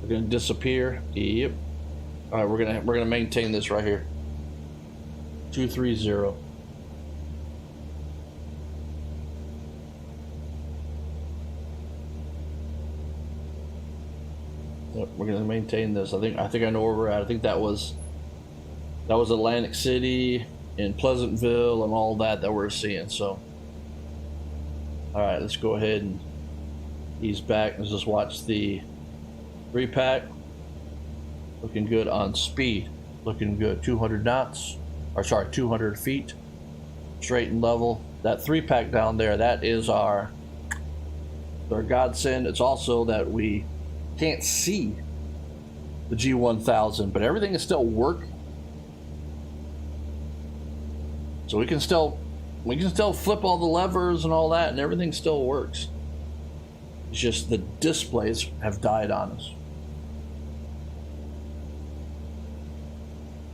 Speaker 3: We're gonna disappear. Yep. All right, we're gonna maintain this right here. 230. Yep, we're gonna maintain this. I think I know where we're at. I think that was Atlantic City and Pleasantville and all that we're seeing. So, all right, let's go ahead and ease back. Let's just watch the 3-pack. Looking good on speed. Looking good. 200 knots, or sorry, 200 feet, straight and level. That 3-pack down there, that is our godsend. It's also that we can't see the G1000, but everything is still working. So we can still flip all the levers and all that, and everything still works. It's just the displays have died on us.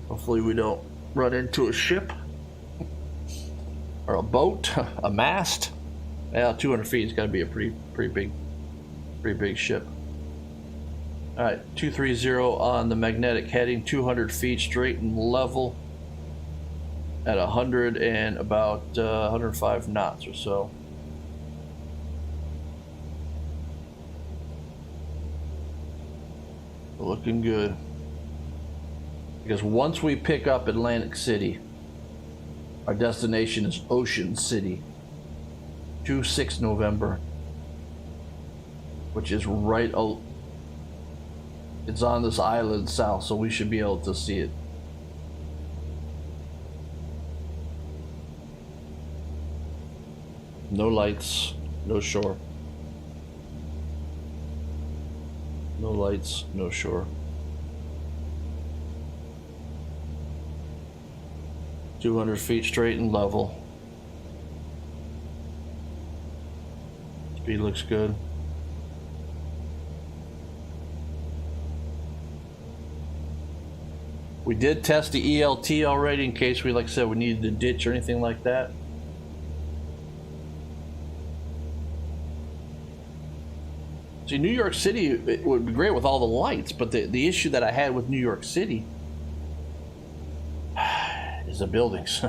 Speaker 3: Hopefully we don't run into a ship or a boat, a mast. Yeah, 200 feet has got to be a pretty big ship. All right, 230 on the magnetic heading, 200 feet straight and level at 100 and about 105 knots or so. Looking good. Because once we pick up Atlantic City, our destination is Ocean City, 26 November, which is right. It's on this island south, so we should be able to see it. No lights, no shore. No lights, no shore. 200 feet straight and level. Speed looks good. We did test the ELT already in case we, like I said, we needed to ditch or anything like that. See, New York City, it would be great with all the lights, but the issue that I had with New York City is the buildings.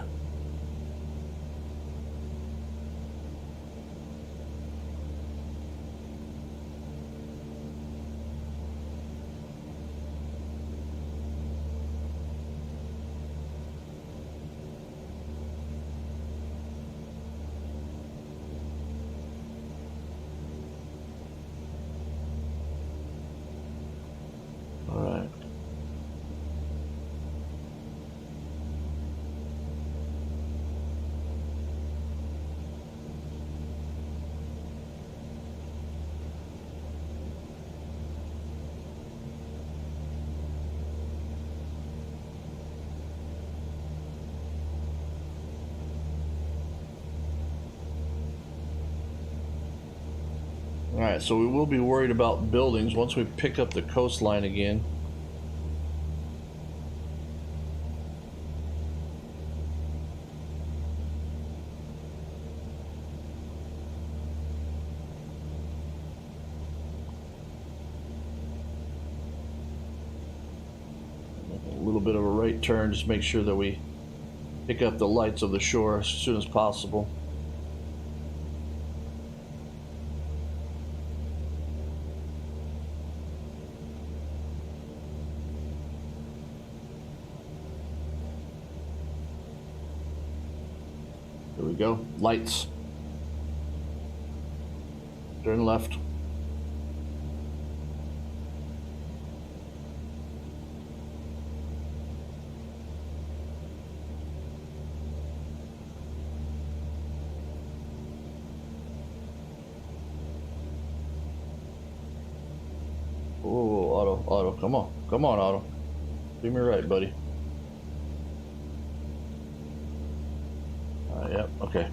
Speaker 3: Alright, so we will be worried about buildings once we pick up the coastline again. A little bit of a right turn, just make sure that we pick up the lights of the shore as soon as possible. There we go. Lights. Turn left. Oh, Otto, come on, Otto. Do me right, buddy. Yep, okay.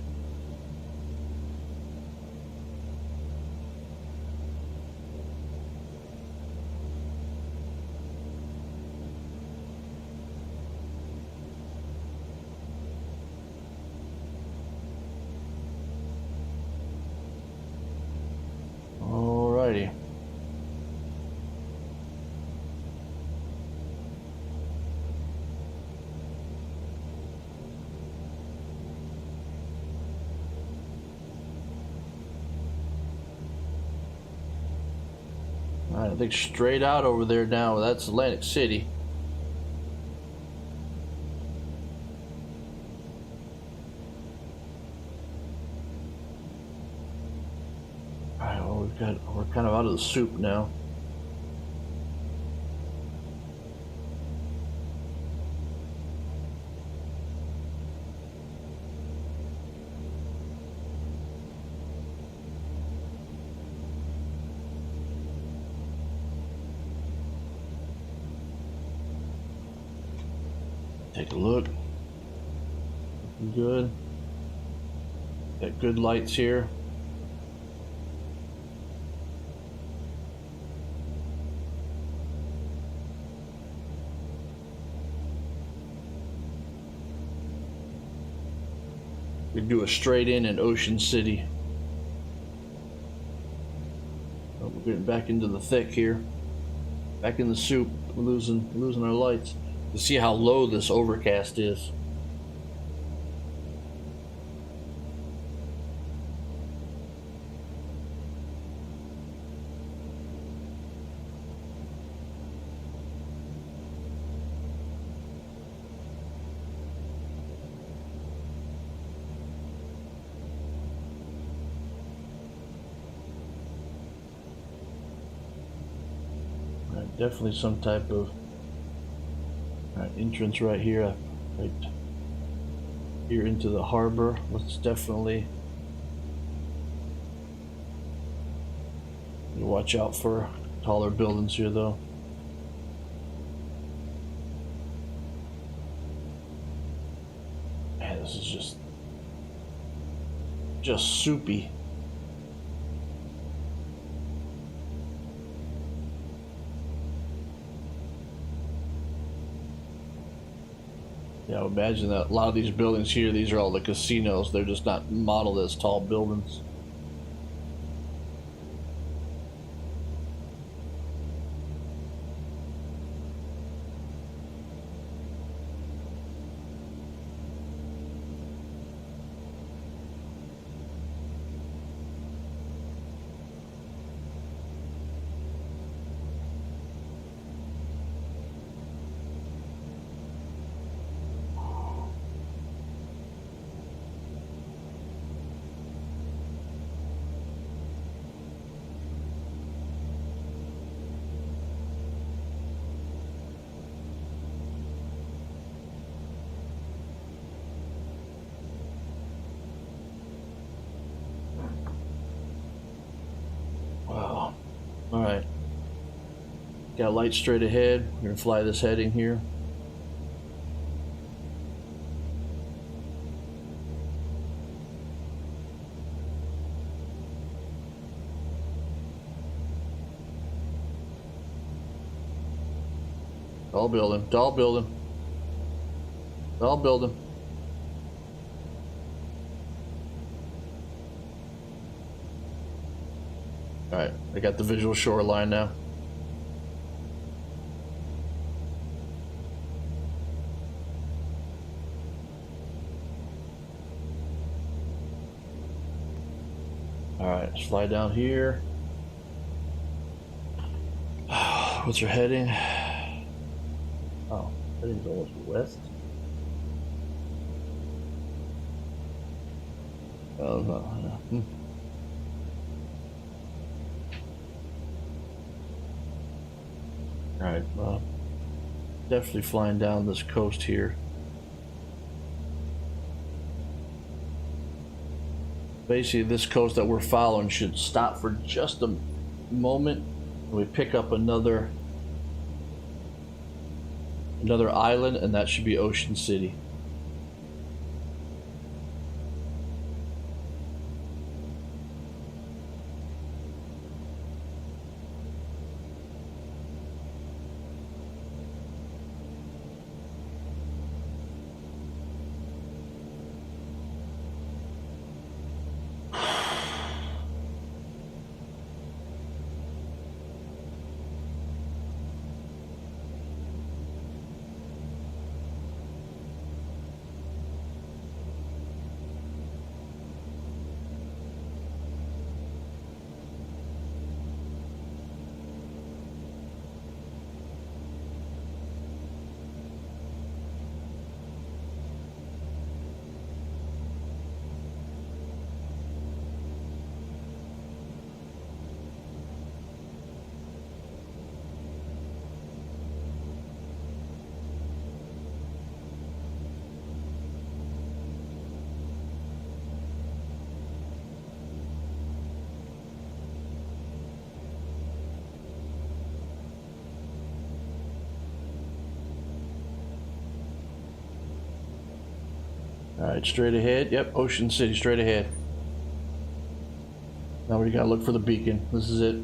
Speaker 3: Alright, I think straight out over there now, that's Atlantic City. Alright, well we're kind of out of the soup now. Take a look. Looking good. Got good lights here. We do a straight in Ocean City. Oh, we're getting back into the thick here. Back in the soup. We're losing our lights. You see how low this overcast is. Definitely some type of entrance right here, right here into the harbor. Let's definitely watch out for taller buildings here, though. Man, this is just soupy. Yeah, imagine that a lot of these buildings here, these are all the casinos. They're just not modeled as tall buildings. Alright. Got light straight ahead. We're gonna fly this heading here. Tall building, tall building. Tall building. Alright, I got the visual shoreline now. Alright, let's fly down here. What's our heading? Oh, heading's almost west. Oh, no. Alright, well, definitely flying down this coast here. Basically, this coast that we're following should stop for just a moment, and we pick up another island, and that should be Ocean City. Alright, straight ahead. Yep, Ocean City, straight ahead. Now we gotta look for the beacon. This is it.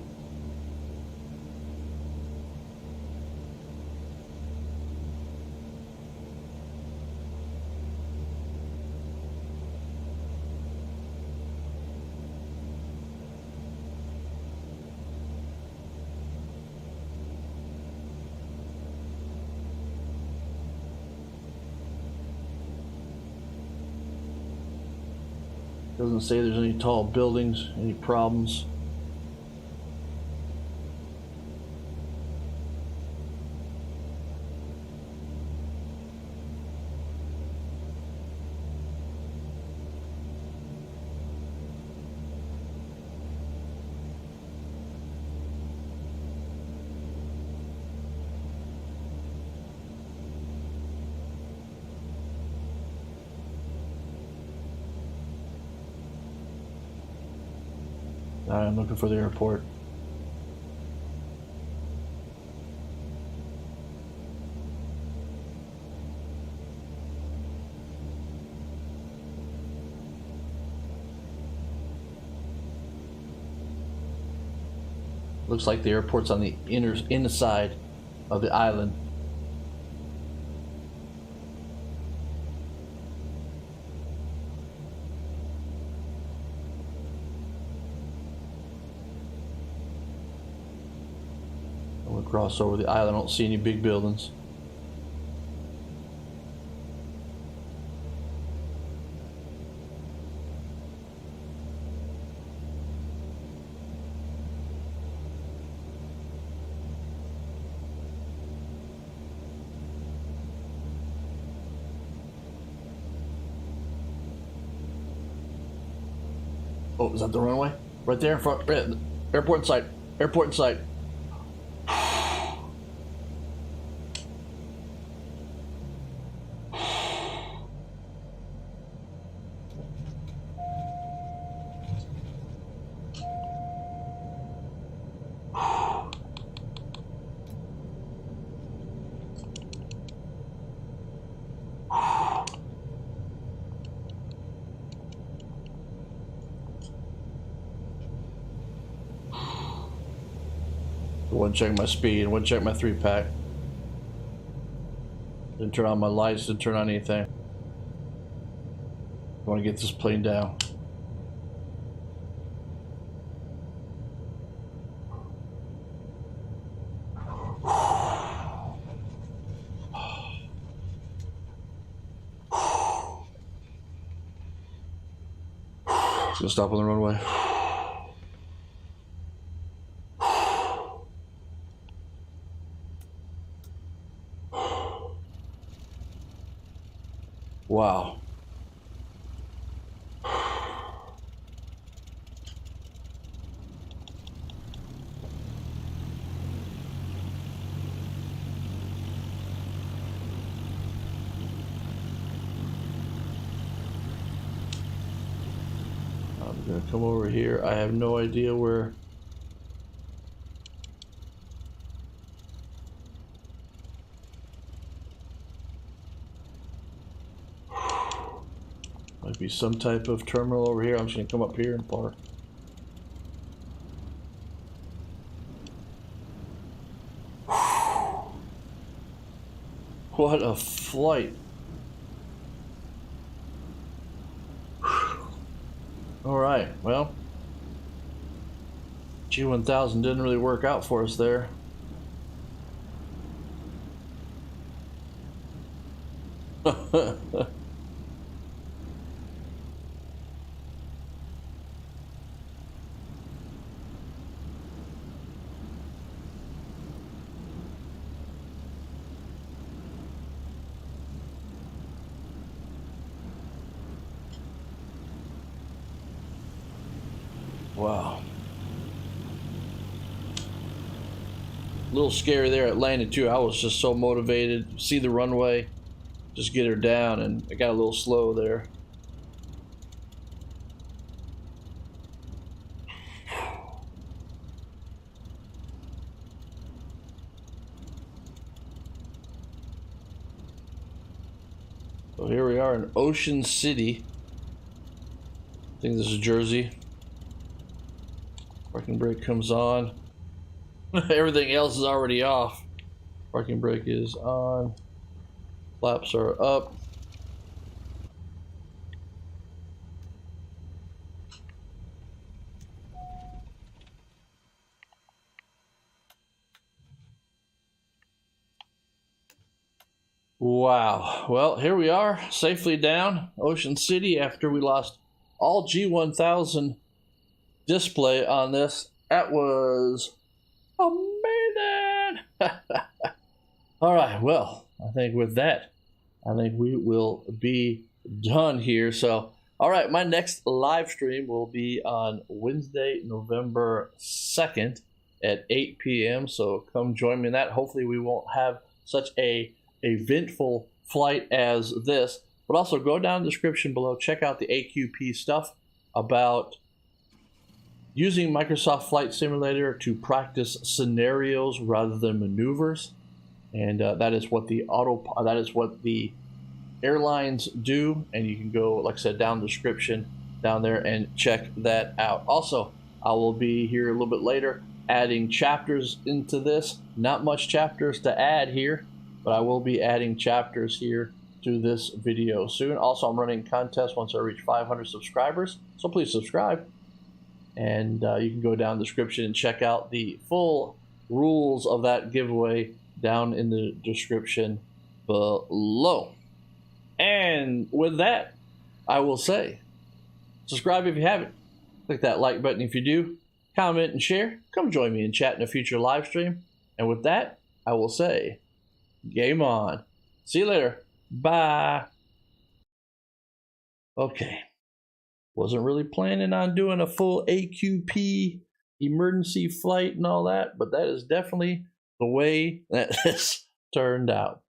Speaker 3: Doesn't say there's any tall buildings, any problems. I'm looking for the airport. Looks like the airport's on the inner side of the island. I'm gonna cross over the island. I don't see any big buildings. Oh, is that the runway? Right there in front. Airport in sight. Airport in sight. Wouldn't check my speed, wouldn't check my 3-pack. Didn't turn on my lights, didn't turn on anything. I want to get this plane down. It's gonna stop on the runway. Wow. I'm gonna come over here. I have no idea where. Might be some type of terminal over here. I'm just gonna come up here and park. What a flight. All right, well, G1000 didn't really work out for us there. Wow. A little scary there at landing too. I was just so motivated. See the runway, just get her down, and I got a little slow there. So here we are in Ocean City. I think this is Jersey. Parking brake comes on. Everything else is already off. Parking brake is on. Flaps are up. Wow. Well, here we are, safely down Ocean City after we lost all G1000 display on this. That was amazing. All right. Well, I think with that, I think we will be done here. So, all right, my next live stream will be on Wednesday, November 2nd at 8 p.m. So come join me in that. Hopefully we won't have such a eventful flight as this, but also go down in the description below, check out the AQP stuff about using Microsoft Flight Simulator to practice scenarios rather than maneuvers. And that is what the airlines do, and you can go, like I said, down the description down there and check that out. Also, I will be here a little bit later adding chapters into this. Not much chapters to add here, but I will be adding chapters here to this video soon. Also, I'm running contests once I reach 500 subscribers, so please subscribe. And you can go down the description and check out the full rules of that giveaway down in the description below. And with that, I will say, subscribe if you haven't. Click that like button if you do. Comment and share. Come join me in chat in a future live stream. And with that, I will say, game on. See you later. Bye. Okay. Wasn't really planning on doing a full AQP emergency flight and all that, but that is definitely the way that this turned out.